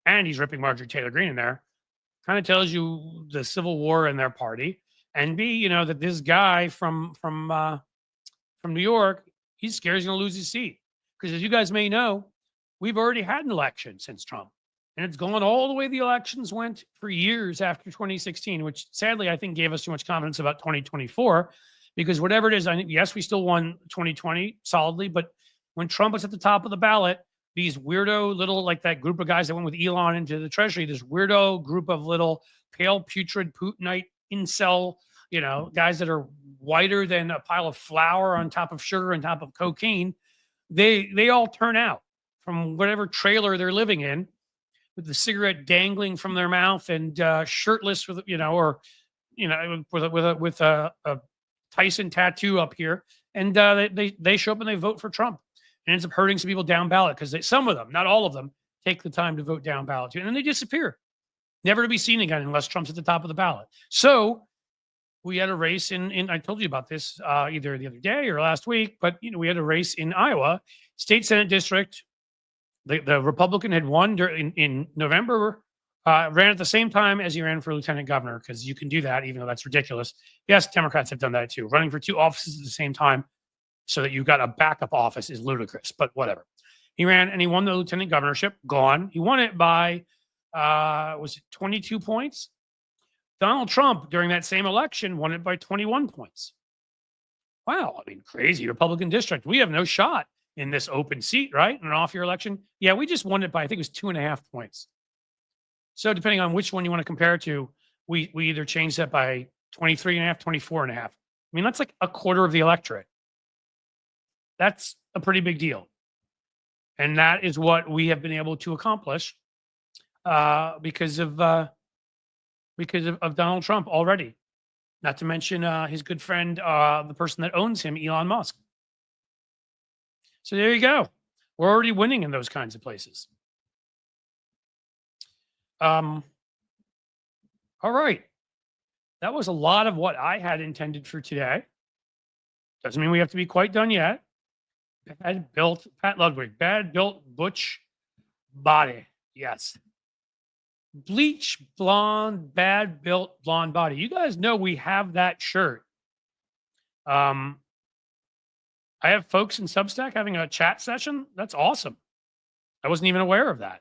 S1: he's ripping Marjorie Taylor Greene in there, kind of tells you the civil war in their party, and B, that this guy from New York, he's scared he's going to lose his seat. Because as you guys may know, we've already had an election since Trump. And it's gone all the way the elections went for years after 2016, which sadly I think gave us too much confidence about 2024. Because whatever it is, yes, we still won 2020 solidly, but when Trump was at the top of the ballot, these weirdo little, like that group of guys that went with Elon into the Treasury, this weirdo group of little pale, putrid, Putinite, incel, guys that are whiter than a pile of flour on top of sugar on top of cocaine, they all turn out from whatever trailer they're living in with the cigarette dangling from their mouth and shirtless with, with a Tyson tattoo up here. And they show up and they vote for Trump. And ends up hurting some people down ballot because some of them, not all of them, take the time to vote down ballot too. And then they disappear, never to be seen again unless Trump's at the top of the ballot. So we had a race in I told you about this either the other day or last week, but we had a race in Iowa, state Senate district. The Republican had won in November, ran at the same time as he ran for lieutenant governor, because you can do that, even though that's ridiculous. Yes, Democrats have done that too. Running for two offices at the same time so that you've got a backup office is ludicrous, but whatever. He ran and he won the lieutenant governorship. Gone. He won it by, was it 22 points? Donald Trump, during that same election, won it by 21 points. Wow. I mean, crazy Republican district. We have no shot in this open seat, right? In an off-year election. Yeah, we just won it by, I think it was 2.5 points. So depending on which one you want to compare it to, we either change that by 23.5, 24.5. I mean, that's like a quarter of the electorate. That's a pretty big deal. And that is what we have been able to accomplish because of Donald Trump already. Not to mention his good friend, the person that owns him, Elon Musk. So there you go. We're already winning in those kinds of places. All right. That was a lot of what I had intended for today. Doesn't mean we have to be quite done yet. Bad built, Pat Ludwig, bad built butch body. Yes. Bleach blonde, bad built blonde body. You guys know we have that shirt. I have folks in Substack having a chat session. That's awesome. I wasn't even aware of that.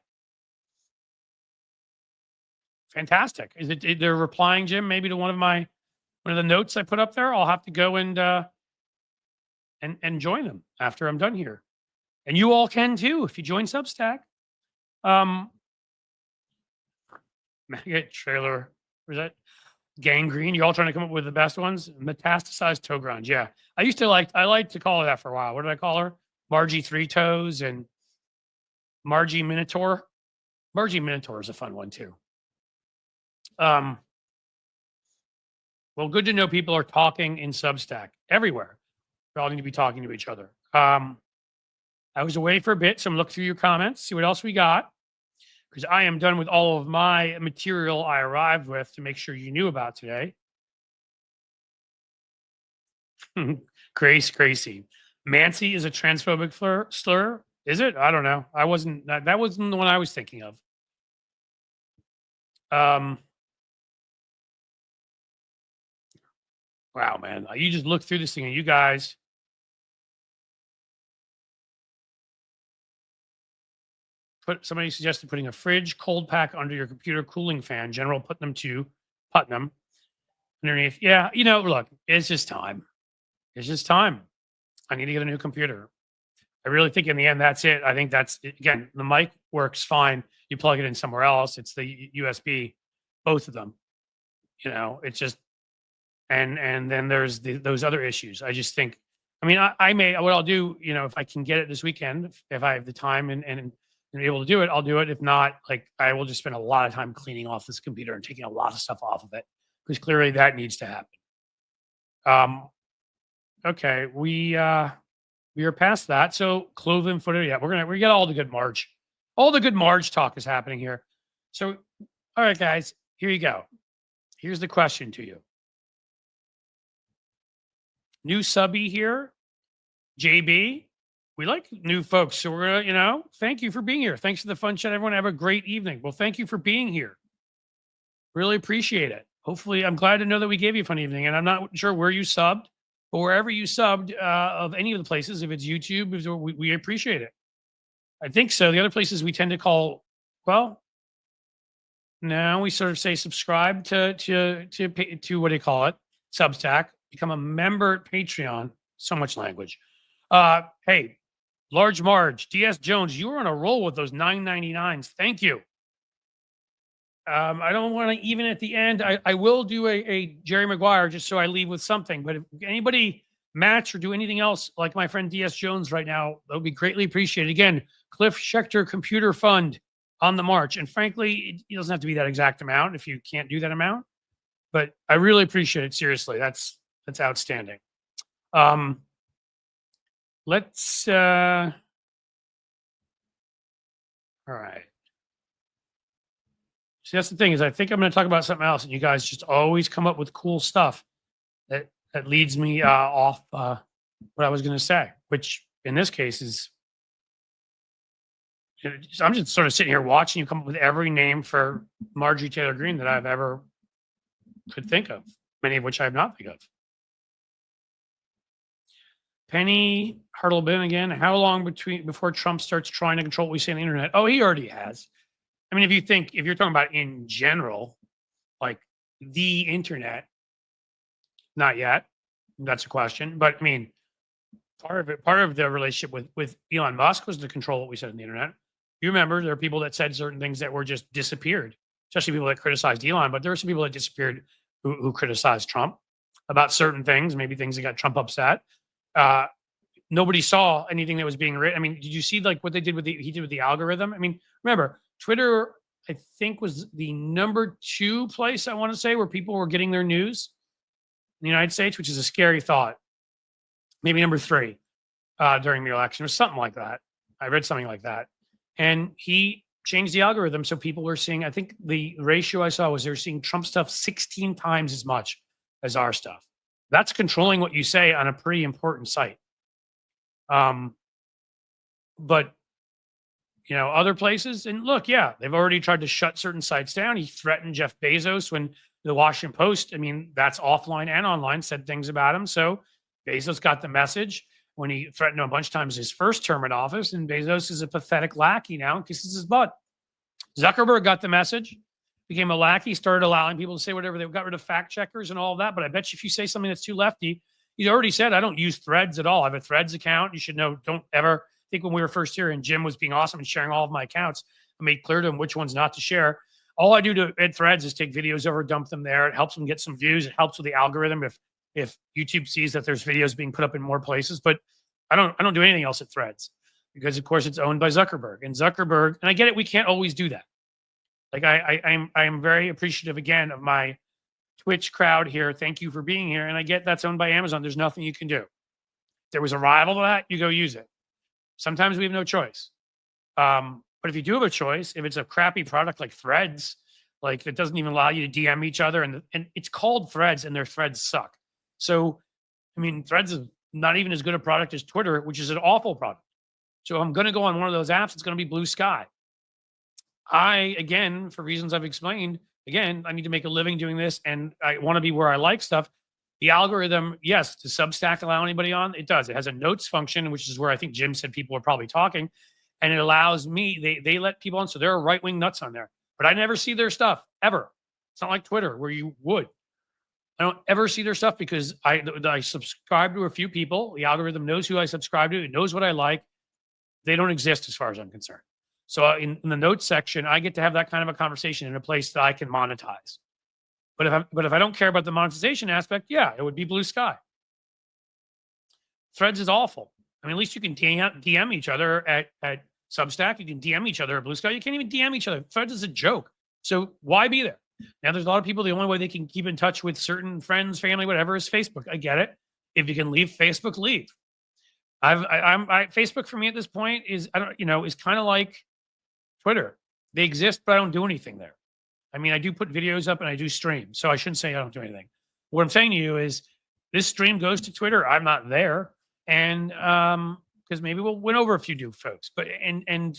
S1: Fantastic. Is it they're replying, Jim, maybe to one of the notes I put up there? I'll have to go and join them after I'm done here. And you all can too if you join Substack. Maggot trailer. Was that gangrene? You all trying to come up with the best ones? Metastasized toe grunge. Yeah. I like to call her that for a while. What did I call her? Margie Three Toes and Margie Minotaur. Margie Minotaur is a fun one too. Well, good to know people are talking in Substack everywhere. We all need to be talking to each other. I was away for a bit, so I'm looking through your comments, see what else we got. Because I am done with all of my material I arrived with to make sure you knew about today. Crazy. Mancy is a transphobic slur. Is it? I don't know. That wasn't the one I was thinking of. Wow, man. You just look through this thing and you guys. Somebody suggested putting a fridge cold pack under your computer cooling fan. General Putnam underneath. Yeah, look, it's just time. I need to get a new computer. I really think in the end, that's it. I think that's it. Again, the mic works fine. You plug it in somewhere else. It's the USB, both of them. It's just, and then there's those other issues. I just think, what I'll do, if I can get it this weekend, if I have the time and be able to do it, I'll do it. If not, I will just spend a lot of time cleaning off this computer and taking a lot of stuff off of it because clearly that needs to happen. Okay, we are past that. So clothing footer, yeah, we got all the good Marge talk is happening here. So, all right, guys, here you go. Here's the question to you. New subby here, JB. We like new folks, so we're gonna, thank you for being here. Thanks for the fun chat, everyone. Have a great evening. Well, thank you for being here. Really appreciate it. Hopefully, I'm glad to know that we gave you a fun evening, and I'm not sure where you subbed, but wherever you subbed of any of the places, if it's YouTube, we appreciate it. I think so. The other places we tend to call, well, now we sort of say subscribe to what do you call it? Substack. Become a member at Patreon. So much language. Hey. Large Marge, DS Jones, you were on a roll with those $9.99s. Thank you. I don't want to even at the end. I will do a Jerry Maguire just so I leave with something. But if anybody match or do anything else like my friend DS Jones right now, that would be greatly appreciated. Again, Cliff Schechter Computer Fund on the march. And frankly, it doesn't have to be that exact amount if you can't do that amount. But I really appreciate it. Seriously, that's outstanding. Let's, all right. See, that's the thing is I think I'm going to talk about something else and you guys just always come up with cool stuff that leads me off what I was going to say, which in this case is, I'm just sort of sitting here watching you come up with every name for Marjorie Taylor Greene that I've ever could think of, many of which I have not think of. Penny Hartleben again. How long before Trump starts trying to control what we say on the internet? Oh, he already has. If you're talking about in general, like the internet, not yet. That's a question. But part of the relationship with Elon Musk was to control what we said on the internet. You remember there are people that said certain things that were just disappeared, especially people that criticized Elon, but there were some people that disappeared who criticized Trump about certain things, maybe things that got Trump upset. Nobody saw anything that was being written. Did you see what they did with the algorithm? Remember, Twitter, I think, was the number 2 place I want to say where people were getting their news in the United States, which is a scary thought. Maybe number 3 during the election or something like that. I read something like that. And he changed the algorithm. So people were seeing, I think the ratio I saw was they were seeing Trump stuff 16 times as much as our stuff. That's controlling what you say on a pretty important site. But other places, and look, yeah, they've already tried to shut certain sites down. He threatened Jeff Bezos when the Washington Post, that's offline and online, said things about him. So Bezos got the message when he threatened him a bunch of times his first term in office, and Bezos is a pathetic lackey now and kisses his butt. Zuckerberg got the message became a lackey, started allowing people to say whatever. They got rid of fact checkers and all of that. But I bet you if you say something that's too lefty, he already said, I don't use Threads at all. I have a Threads account. You should know, don't ever think when we were first here and Jim was being awesome and sharing all of my accounts, I made clear to him which ones not to share. All I do to at Threads is take videos over, dump them there. It helps them get some views. It helps with the algorithm if YouTube sees that there's videos being put up in more places. But I don't do anything else at Threads because of course it's owned by Zuckerberg. And Zuckerberg, and I get it, we can't always do that. Like I'm very appreciative again of my Twitch crowd here. Thank you for being here. And I get that's owned by Amazon. There's nothing you can do. If there was a rival to that, you go use it. Sometimes we have no choice. But if you do have a choice, if it's a crappy product like Threads, like that doesn't even allow you to DM each other, and it's called Threads, and their threads suck. So, I mean, Threads is not even as good a product as Twitter, which is an awful product. So, if I'm going to go on one of those apps, it's going to be Blue Sky. Again, for reasons I've explained, again, I need to make a living doing this, and I want to be where I like stuff. The algorithm, yes, does Substack allow anybody on? It does. It has a notes function, which is where I think Jim said people are probably talking. And it allows me, they let people on. So there are right-wing nuts on there. But I never see their stuff, ever. It's not like Twitter where you would. I don't ever see their stuff because I subscribe to a few people. The algorithm knows who I subscribe to. It knows what I like. They don't exist as far as I'm concerned. So in the notes section, I get to have that kind of a conversation in a place that I can monetize. But if I don't care about the monetization aspect, yeah, it would be Blue Sky. Threads is awful. I mean, at least you can DM each other at Substack. You can DM each other at Blue Sky. You can't even DM each other. Threads is a joke. So why be there? Now, there's a lot of people, the only way they can keep in touch with certain friends, family, whatever, is Facebook. I get it. If you can leave Facebook, leave. Facebook for me at this point is, is kind of like Twitter. They exist, but I don't do anything there. I mean, I do put videos up and I do stream. So I shouldn't say I don't do anything. What I'm saying to you is this stream goes to Twitter. I'm not there. And because maybe we'll win over a few new folks, but I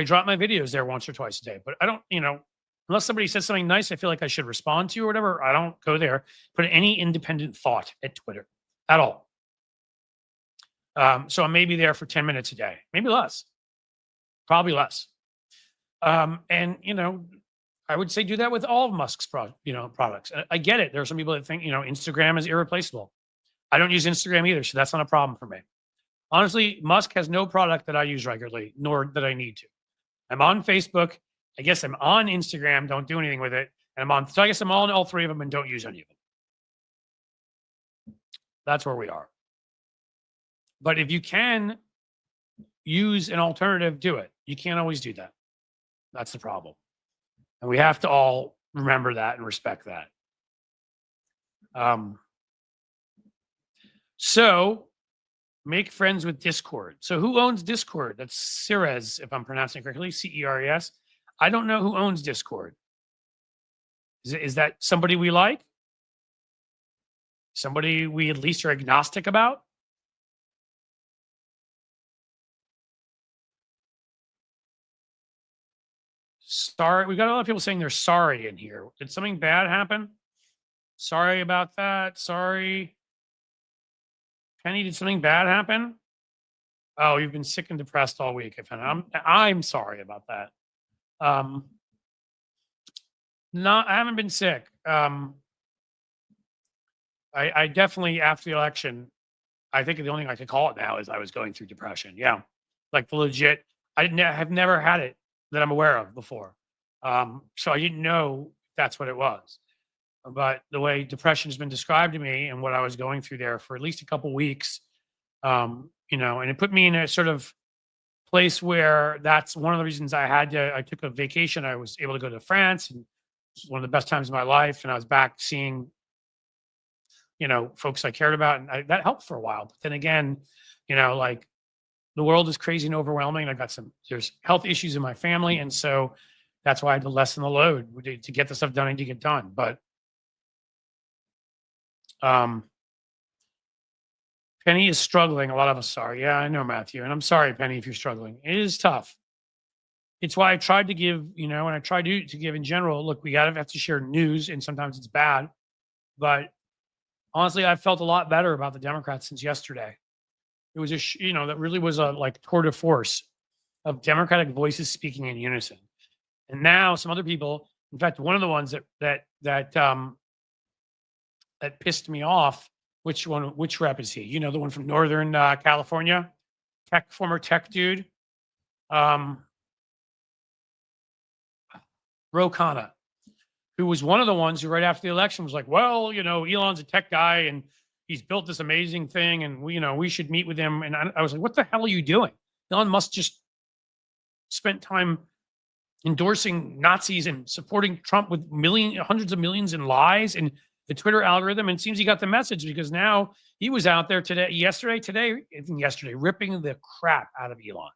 S1: drop my videos there once or twice a day. But I don't, unless somebody says something nice, I feel like I should respond to or whatever. I don't go there, put any independent thought at Twitter at all. So I'm maybe there for 10 minutes a day, maybe less, probably less. I would say do that with all of Musk's products. I get it. There are some people that think, Instagram is irreplaceable. I don't use Instagram either, so that's not a problem for me. Honestly, Musk has no product that I use regularly, nor that I need to. I'm on Facebook. I guess I'm on Instagram, don't do anything with it. And so I guess I'm on all three of them and don't use any of them. That's where we are. But if you can use an alternative, do it. You can't always do that. That's the problem. And we have to all remember that and respect that. So make friends with Discord. So who owns Discord? That's Ceres, if I'm pronouncing it correctly, Ceres. I don't know who owns Discord. Is that somebody we like? Somebody we at least are agnostic about? Sorry, we got a lot of people saying they're sorry in here. Did something bad happen? Sorry about that. Sorry. Penny, did something bad happen? Oh, you've been sick and depressed all week. I'm sorry about that. I haven't been sick. I definitely, after the election, I think the only thing I could call it now is I was going through depression. Yeah, like the legit. Have never had it that I'm aware of before. So I didn't know that's what it was. But the way depression has been described to me and what I was going through there for at least a couple weeks, and it put me in a sort of place where that's one of the reasons I took a vacation. I was able to go to France, and it was one of the best times of my life. And I was back seeing, folks I cared about, and that helped for a while. But then again, like the world is crazy and overwhelming. There's health issues in my family. And so that's why I had to lessen the load to get the stuff done I need to get done. But Penny is struggling. A lot of us are. Yeah, I know, Matthew. And I'm sorry, Penny, if you're struggling. It is tough. It's why I tried to give, and I try to give in general, look, we have to share news, and sometimes it's bad. But honestly, I felt a lot better about the Democrats since yesterday. It was that really was a like tour de force of Democratic voices speaking in unison. And now some other people In fact, one of the ones that pissed me off. Which rep is he? You know, the one from Northern California, former tech dude, Ro Khanna, who was one of the ones who right after the election was like, well, you know, Elon's a tech guy and he's built this amazing thing and we should meet with him. And I was like, what the hell are you doing? Elon Musk just spent time endorsing Nazis and supporting Trump with hundreds of millions in lies and the Twitter algorithm. And it seems he got the message because now he was out there yesterday, ripping the crap out of Elon.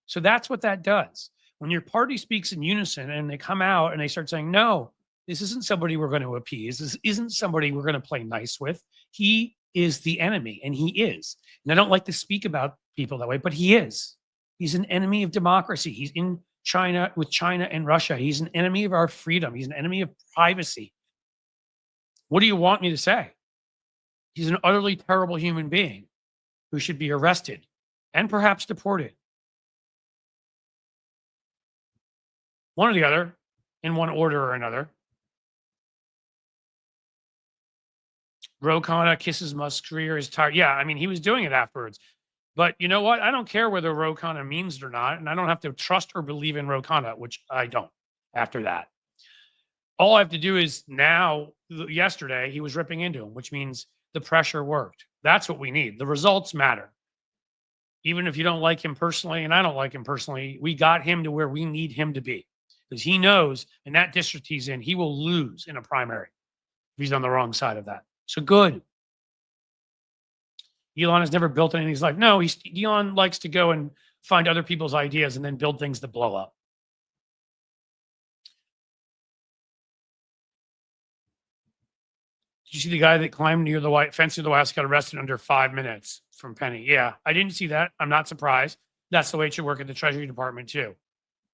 S1: So that's what that does. When your party speaks in unison and they come out and they start saying, no, this isn't somebody we're going to appease. This isn't somebody we're going to play nice with. He is the enemy, and he is. And I don't like to speak about people that way, but he is. He's an enemy of democracy. He's in China with China and Russia. He's an enemy of our freedom. He's an enemy of privacy. What do you want me to say? He's an utterly terrible human being who should be arrested and perhaps deported. One or the other, in one order or another. Ro Khanna kisses Musk's rear, is tired. Yeah, I mean, he was doing it afterwards. But you know what? I don't care whether Ro Khanna means it or not, and I don't have to trust or believe in Ro Khanna, which I don't after that. All I have to do is yesterday, he was ripping into him, which means the pressure worked. That's what we need. The results matter. Even if you don't like him personally, and I don't like him personally, we got him to where we need him to be. Because he knows in that district he's in, he will lose in a primary if he's on the wrong side of that. So good. Elon has never built anything in his life. No, Elon likes to go and find other people's ideas and then build things that blow up. Did you see the guy that climbed near the fence near the White House got arrested under 5 minutes from Penny? Yeah, I didn't see that. I'm not surprised. That's the way it should work at the Treasury Department too.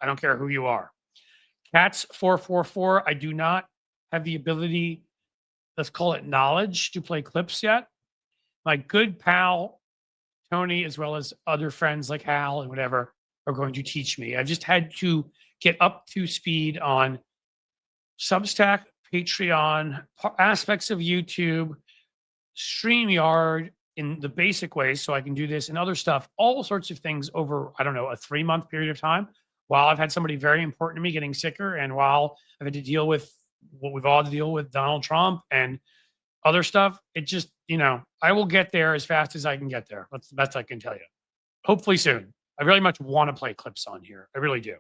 S1: I don't care who you are. Cats 444. I do not have the ability, let's call it knowledge, to play clips yet. My good pal Tony, as well as other friends like Hal and whatever, are going to teach me. I've just had to get up to speed on Substack, Patreon, aspects of YouTube, StreamYard in the basic ways so I can do this and other stuff, all sorts of things over, I don't know, a 3-month period of time while I've had somebody very important to me getting sicker and while I've had to deal with what we've all had to deal with, Donald Trump and other stuff. It just, I will get there as fast as I can get there. That's the best I can tell you. Hopefully soon. I really much want to play clips on here. I really do.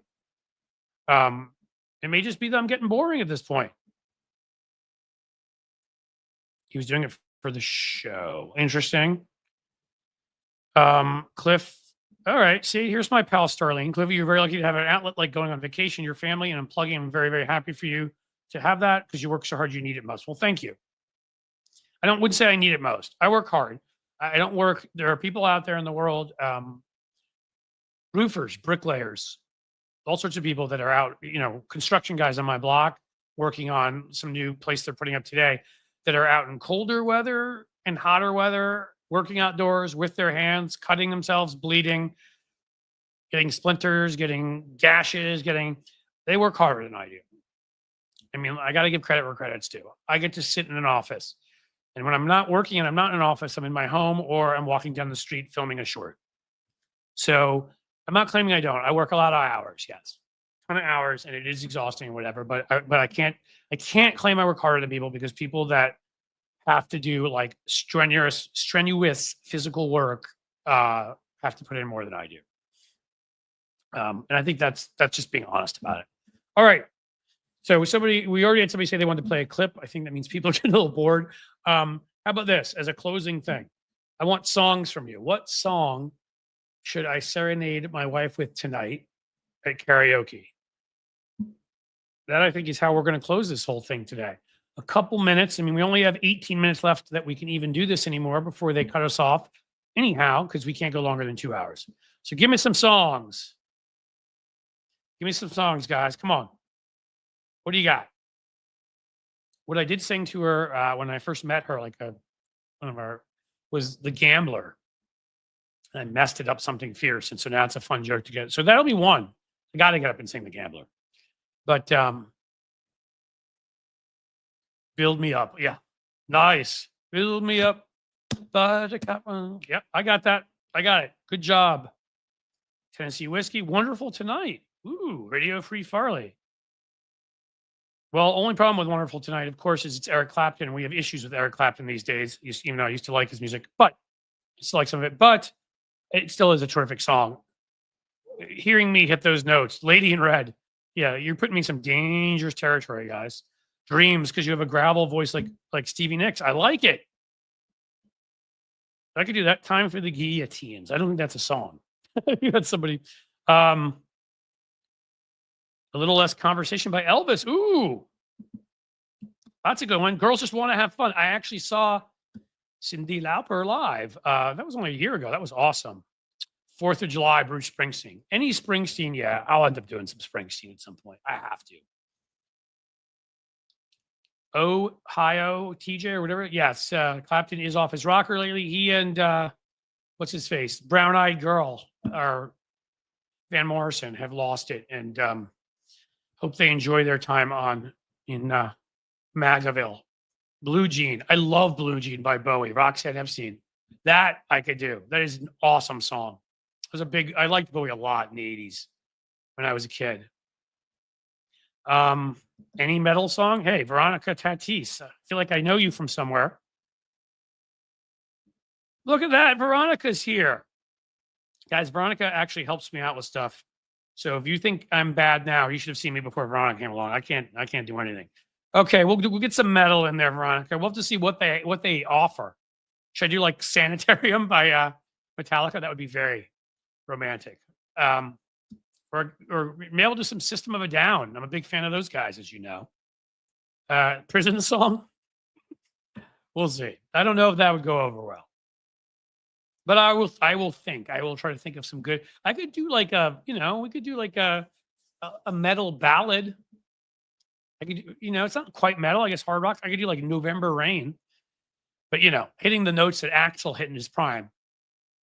S1: It may just be that I'm getting boring at this point. He was doing it for the show. Interesting. Cliff. All right. See, here's my pal Starling. Cliff, you're very lucky to have an outlet like going on vacation, your family, and I'm plugging. I'm very, very happy for you to have that because you work so hard, you need it most. Well, thank you. I wouldn't say I need it most. I work hard. I don't work. There are people out there in the world, roofers, bricklayers, all sorts of people that are out, construction guys on my block working on some new place they're putting up today that are out in colder weather and hotter weather, working outdoors with their hands, cutting themselves, bleeding, getting splinters, getting gashes, they work harder than I do. I mean, I got to give credit where credit's due. I get to sit in an office. And when I'm not working and I'm not in an office, I'm in my home or I'm walking down the street filming a short. So I'm not claiming I don't. I work a lot of hours, yes. A ton of hours, and it is exhausting or whatever. But I can't claim I work harder than people because people that have to do like strenuous physical work have to put in more than I do. And I think that's just being honest about it. All right. So we already had somebody say they wanted to play a clip. I think that means people are getting a little bored. How about this as a closing thing? I want songs from you. What song should I serenade my wife with tonight at karaoke? That I think is how we're going to close this whole thing today. A couple minutes. I mean, we only have 18 minutes left that we can even do this anymore before they cut us off. Anyhow, because we can't go longer than 2 hours. So give me some songs. Give me some songs, guys. Come on. What do you got? What I did sing to her when I first met her, was The Gambler. And I messed it up something fierce. And so now it's a fun joke to get. So that'll be one. I got to get up and sing The Gambler. But Build Me Up. Yeah. Nice. Build Me Up. Yep, I got that. I got it. Good job. Tennessee Whiskey. Wonderful Tonight. Ooh, Radio Free Farley. Well, only problem with Wonderful Tonight, of course, is it's Eric Clapton. We have issues with Eric Clapton these days, even though I used to like his music, but I still like some of it. But it still is a terrific song. Hearing me hit those notes, Lady in Red. Yeah, you're putting me in some dangerous territory, guys. Dreams, because you have a gravel voice like Stevie Nicks. I like it. I could do that. Time for the Guillotines. I don't think that's a song. You had somebody. A Little Less Conversation by Elvis. Ooh, that's a good one. Girls Just Want to Have Fun. I actually saw Cyndi Lauper live. That was only a year ago. That was awesome. 4th of July, Bruce Springsteen. Any Springsteen, yeah, I'll end up doing some Springsteen at some point. I have to. Ohio TJ or whatever. Yes, Clapton is off his rocker lately. He and what's his face? Brown Eyed Girl or Van Morrison have lost it, and hope they enjoy their time in Magaville. Blue Jean. I love Blue Jean by Bowie. Roxanne Epstein. That I could do. That is an awesome song. I liked Bowie a lot in the 80s when I was a kid. Any metal song? Hey, Veronica Tatis. I feel like I know you from somewhere. Look at that. Veronica's here. Guys, Veronica actually helps me out with stuff. So if you think I'm bad now, you should have seen me before Veronica came along. I can't do anything. Okay, we'll get some metal in there, Veronica. We'll have to see what they offer. Should I do like Sanitarium by Metallica? That would be very romantic. Or maybe I'll do some System of a Down. I'm a big fan of those guys, as you know. Prison Song. We'll see. I don't know if that would go over well. But I will try to think of some good. I could do like we could do like a metal ballad. I could it's not quite metal, I guess hard rock. I could do like November Rain. But hitting the notes that Axl hit in his prime.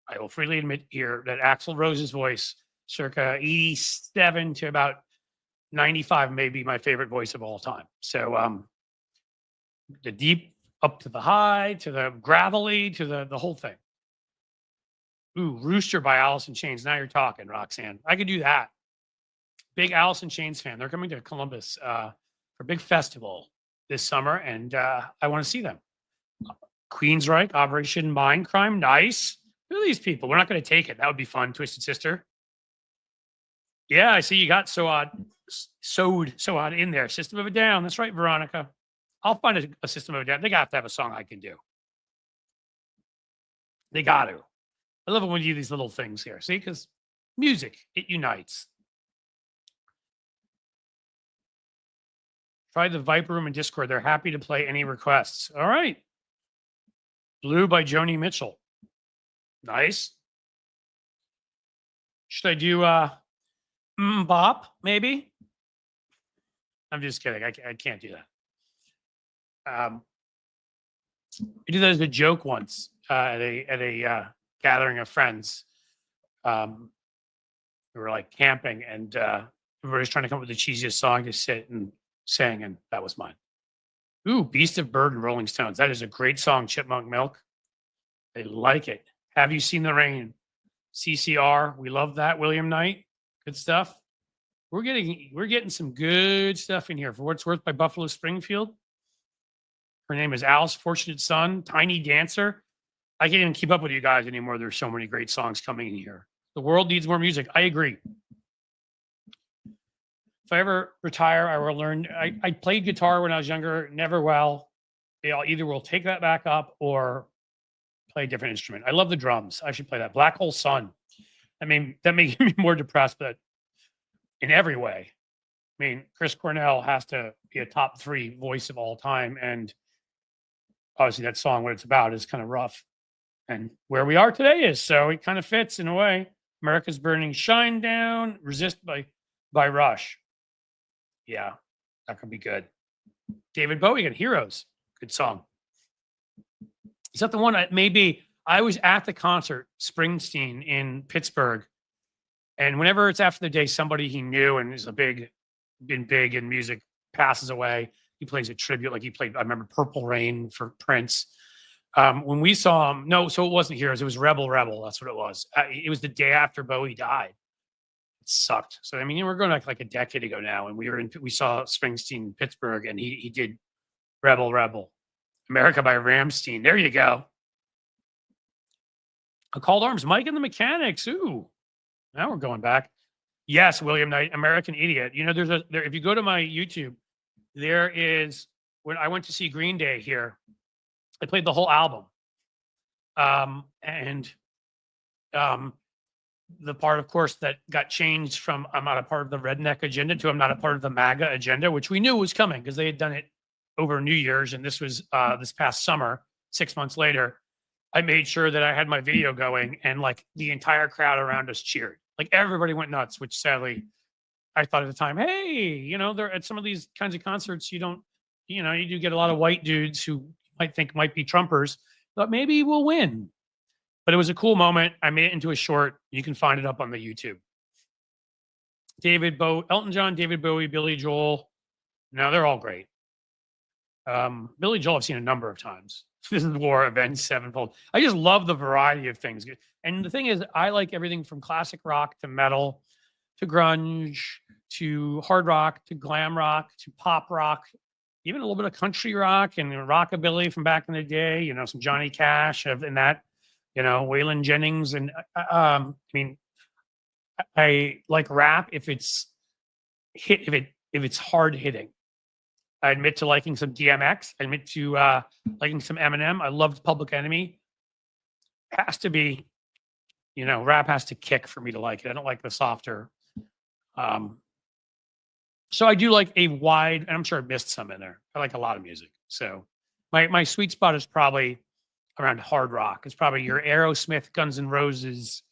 S1: I will freely admit here that Axl Rose's voice, circa 87 to about 95, may be my favorite voice of all time. So the deep up to the high, to the gravelly, to the whole thing. Ooh, Rooster by Alice in Chains. Now you're talking, Roxanne. I could do that. Big Alice in Chains fan. They're coming to Columbus for a big festival this summer, and I want to see them. Queensryche, Operation Mindcrime. Nice. Who are these people? We're not going to take it. That would be fun. Twisted Sister. Yeah, I see you got so odd in there. System of a Down. That's right, Veronica. I'll find a System of a Down. They got to have a song I can do. They got to. I love it when you do these little things here. See, because music, it unites. Try the Viper Room and Discord. They're happy to play any requests. All right. Blue by Joni Mitchell. Nice. Should I do Bop, maybe? I'm just kidding. I can't do that. I did that as a joke once at a gathering of friends. We were like camping, and everybody's trying to come up with the cheesiest song to sit and sing, and that was mine. Ooh, Beast of Burden, Rolling Stones. That is a great song, Chipmunk Milk. They like it. Have You Seen the Rain? CCR. We love that. William Knight. Good stuff. We're getting some good stuff in here. For What It's Worth by Buffalo Springfield. Her name is Alice Fortunate Son. Tiny Dancer. I can't even keep up with you guys anymore. There's so many great songs coming in here. The world needs more music. I agree. If I ever retire, I will learn. I played guitar when I was younger, never well. They all either will take that back up or play a different instrument. I love the drums. I should play that. Black Hole Sun. I mean, that may get me more depressed, but in every way. I mean, Chris Cornell has to be a top 3 voice of all time. And obviously that song, what it's about, is kind of rough. And where we are today is, so it kind of fits in a way. America's Burning, Shine Down, Resist by Rush. Yeah, that could be good. David Bowie and Heroes. Good song. Is that the one? Maybe I was at the concert, Springsteen in Pittsburgh. And whenever it's after the day, somebody he knew and is been big in music passes away. he plays a tribute. Like he played, I remember Purple Rain for Prince. When we saw him, no, so it wasn't Heroes. It was Rebel Rebel. That's what it was. It was the day after Bowie died. It sucked. So I mean, we're going back like a decade ago now, and we saw Springsteen in Pittsburgh, and he did Rebel Rebel, America by Ramstein. There you go. A Called Arms, Mike and the Mechanics. Ooh, now we're going back. Yes, William Knight, American Idiot. You know, there. If you go to my YouTube, there is when I went to see Green Day here. I played the whole album, and the part, of course, that got changed from I'm not a part of the redneck agenda to I'm not a part of the MAGA agenda, which we knew was coming because they had done it over New Year's, and this was this past summer. 6 months later, I made sure that I had my video going, and like the entire crowd around us cheered. Like everybody went nuts, which sadly I thought at the time, hey, you know, there at some of these kinds of concerts, you do get a lot of white dudes who might think might be Trumpers, but maybe we'll win. But it was a cool moment. I made it into a short. You can find it up on the YouTube. Elton John, David Bowie, Billy Joel. No, they're all great. Billy Joel I've seen a number of times. This is War, Avenged Sevenfold. I just love the variety of things. And the thing is, I like everything from classic rock to metal to grunge to hard rock to glam rock to pop rock, even a little bit of country rock and rockabilly from back in the day, you know, some Johnny Cash and that, you know, Waylon Jennings. And I mean, I like rap if it's if it's hard hitting. I admit to liking some DMX. I admit to liking some Eminem. I loved Public Enemy. It has to be, you know, rap has to kick for me to like it. I don't like the softer. So I do like a wide, and I'm sure I missed some in there. I like a lot of music. So my sweet spot is probably around hard rock. It's probably your Aerosmith, Guns N' Roses,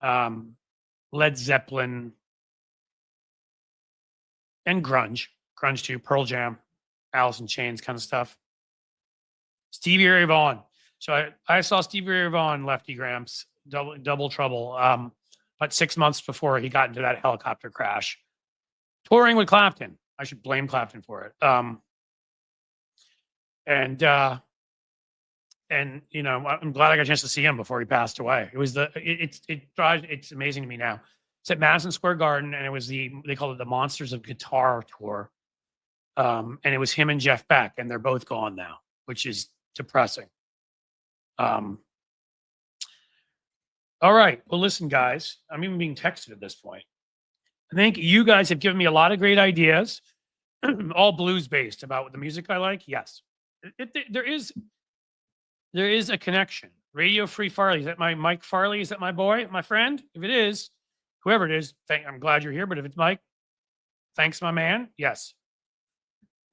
S1: Led Zeppelin, and grunge too, Pearl Jam, Alice in Chains kind of stuff. Stevie Ray Vaughan. So I saw Stevie Ray Vaughan, Lefty Gramps, Double Trouble, about 6 months before he got into that helicopter crash. Touring with Clapton. I should blame Clapton for it. And you know, I'm glad I got a chance to see him before he passed away. It was it's amazing to me now. It's at Madison Square Garden, and it was they called it the Monsters of Guitar tour. And it was him and Jeff Beck, and they're both gone now, which is depressing. All right. Well, listen, guys, I'm even being texted at this point. I think you guys have given me a lot of great ideas, all blues based about the music I like. Yes, there is a connection. Radio Free Farley. Is that my Mike Farley? Is that my boy, my friend? If it is, whoever it is, I'm glad you're here. But if it's Mike, thanks, my man. Yes.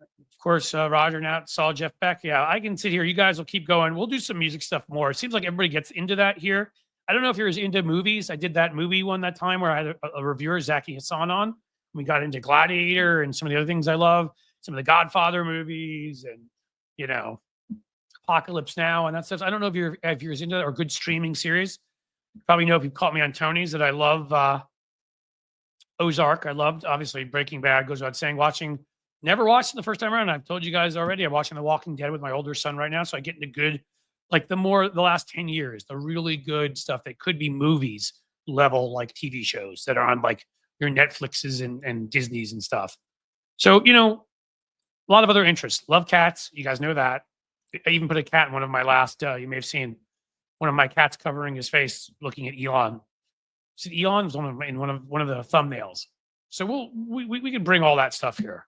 S1: Of course, Roger now saw Jeff Beck. Yeah, I can sit here. You guys will keep going. We'll do some music stuff more. It seems like everybody gets into that here. I don't know if you're as into movies. I did that movie one that time where I had a reviewer, Zaki Hassan, on. We got into Gladiator and some of the other things I love, some of the Godfather movies, and you know, Apocalypse Now and that stuff. I don't know if you're as into that or good streaming series. You probably know if you caught me on Tony's that I love Ozark. I loved obviously Breaking Bad. Goes without saying. Never watched it the first time around. I've told you guys already. I'm watching The Walking Dead with my older son right now, so I get into good. Like the last 10 years, the really good stuff that could be movies level, like TV shows that are on like your Netflixes and Disney's and stuff. So, you know, a lot of other interests. Love cats. You guys know that. I even put a cat in one of my last, you may have seen one of my cats covering his face looking at Elon. So Elon was in one of the thumbnails. So we can bring all that stuff here.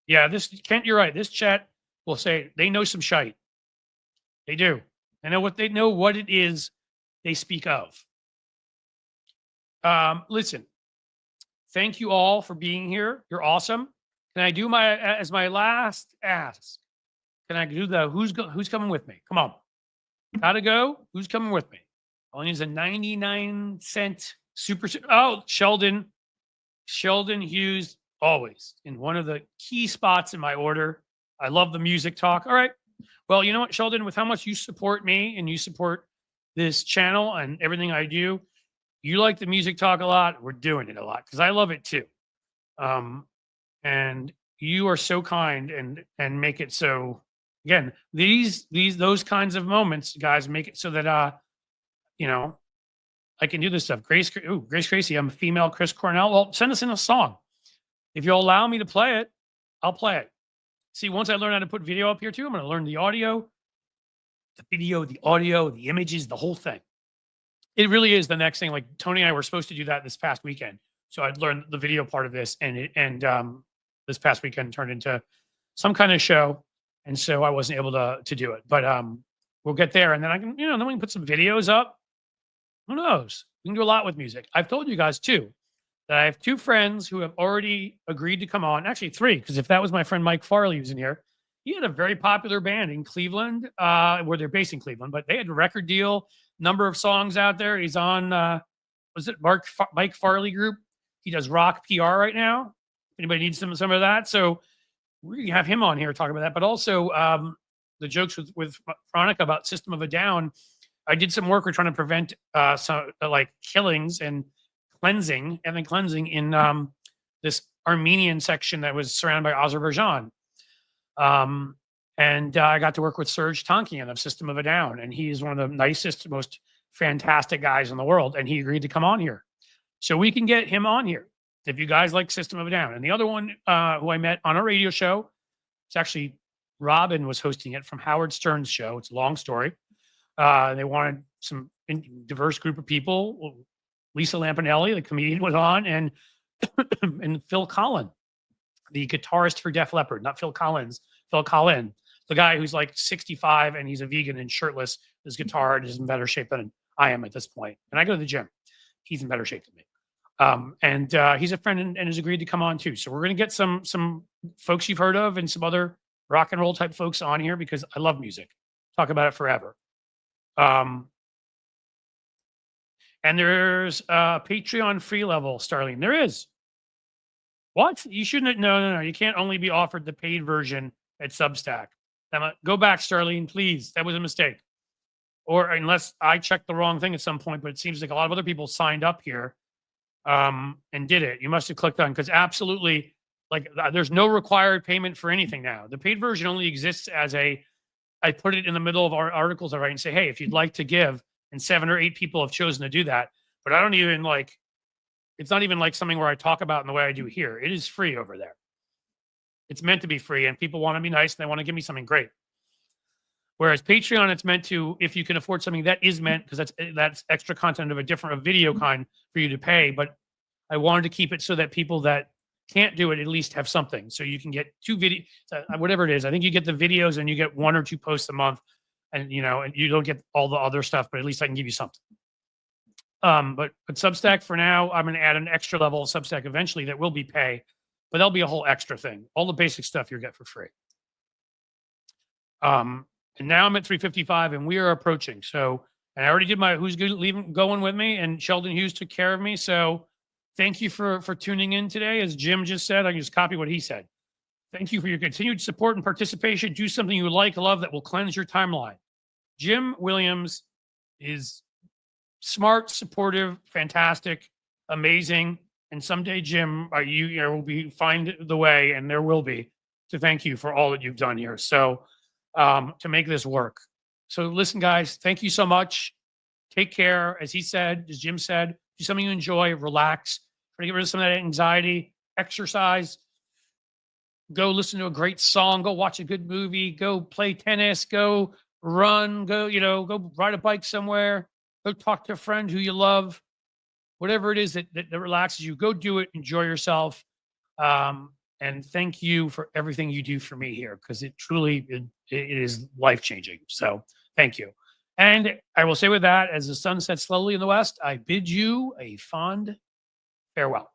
S1: Yeah, Kent, you're right. This chat will say they know some shite. They do. They know what it is they speak of. Listen, thank you all for being here. You're awesome. Can I do as my last ask? Can I do the who's coming with me? Come on. Gotta go. Who's coming with me? Only is a 99-cent super. Oh, Sheldon Hughes, always in one of the key spots in my order. I love the music talk. All right. Well, you know what, Sheldon, with how much you support me and you support this channel and everything I do, you like the music talk a lot. We're doing it a lot because I love it too. And you are so kind and make it so. Again, those kinds of moments, guys, make it so that you know, I can do this stuff. Grace Gracie, I'm a female Chris Cornell. Well, send us in a song. If you'll allow me to play it, I'll play it. See, once I learn how to put video up here too, I'm going to learn the audio, the video, the audio, the images, the whole thing. It really is the next thing. Like Tony and I were supposed to do that this past weekend. So I'd learned the video part of this, and this past weekend turned into some kind of show. And so I wasn't able to do it, but we'll get there. And then I can, then we can put some videos up. Who knows? We can do a lot with music. I've told you guys too, that I have 2 friends who have already agreed to come on. Actually 3, because if that was my friend Mike Farley who's in here, he had a very popular band in Cleveland, where they're based in Cleveland, but they had a record deal, number of songs out there. He's on, was it Mike Farley Group? He does rock PR right now. Anybody needs some of that? So we're going to have him on here talking about that. But also the jokes with Veronica about System of a Down. I did some work. We're trying to prevent some like killings and cleansing in this Armenian section that was surrounded by Azerbaijan. And I got to work with Serge Tankian of System of a Down, and he's one of the nicest, most fantastic guys in the world. And he agreed to come on here. So we can get him on here if you guys like System of a Down. And the other one who I met on a radio show, it's actually Robin was hosting it from Howard Stern's show. It's a long story. They wanted some diverse group of people. Lisa Lampanelli, the comedian, was on, and Phil Collin, the guitarist for Def Leppard, not Phil Collins, Phil Collin, the guy who's like 65 and he's a vegan and shirtless. His guitar is in better shape than I am at this point. And I go to the gym. He's in better shape than me. And he's a friend and has agreed to come on too. So we're going to get some folks you've heard of and some other rock and roll type folks on here because I love music. Talk about it forever. And there's a Patreon free level, Starlene. There is. What? You shouldn't. No. You can't only be offered the paid version at Substack. Go back, Starlene, please. That was a mistake. Or unless I checked the wrong thing at some point, but it seems like a lot of other people signed up here and did it. You must have clicked on, because absolutely, like, there's no required payment for anything now. The paid version only exists as I put it in the middle of our articles I write and say, hey, if you'd like to give, and 7 or 8 people have chosen to do that. But I don't even it's not even like something where I talk about in the way I do here. It is free over there. It's meant to be free, and people want to be nice and they want to give me something great. Whereas Patreon, it's meant to, if you can afford something that is meant, because that's extra content of a video kind for you to pay. But I wanted to keep it so that people that can't do it at least have something. So you can get 2 videos, whatever it is. I think you get the videos and you get 1 or 2 posts a month, and and you don't get all the other stuff, but at least I can give you something. But Substack for now, I'm going to add an extra level of Substack eventually that will be pay, but there'll be a whole extra thing. All the basic stuff you'll get for free. And now I'm at 3:55 and we are approaching. So, and I already did my who's good going with me, and Sheldon Hughes took care of me. So thank you for tuning in today. As Jim just said, I can just copy what he said. Thank you for your continued support and participation. Do something you like, love, that will cleanse your timeline. Jim Williams is smart, supportive, fantastic, amazing. And someday, Jim, you will find the way, and there will be, to thank you for all that you've done here. So to make this work. So listen, guys, thank you so much. Take care. As he said, as Jim said, do something you enjoy, relax, try to get rid of some of that anxiety, exercise, go listen to a great song, go watch a good movie, go play tennis, go run, go ride a bike somewhere, go talk to a friend who you love, whatever it is that relaxes you, go do it, enjoy yourself. And thank you for everything you do for me here, because it truly it is life-changing. So thank you. And I will say with that, as the sun sets slowly in the west, I bid you a fond farewell.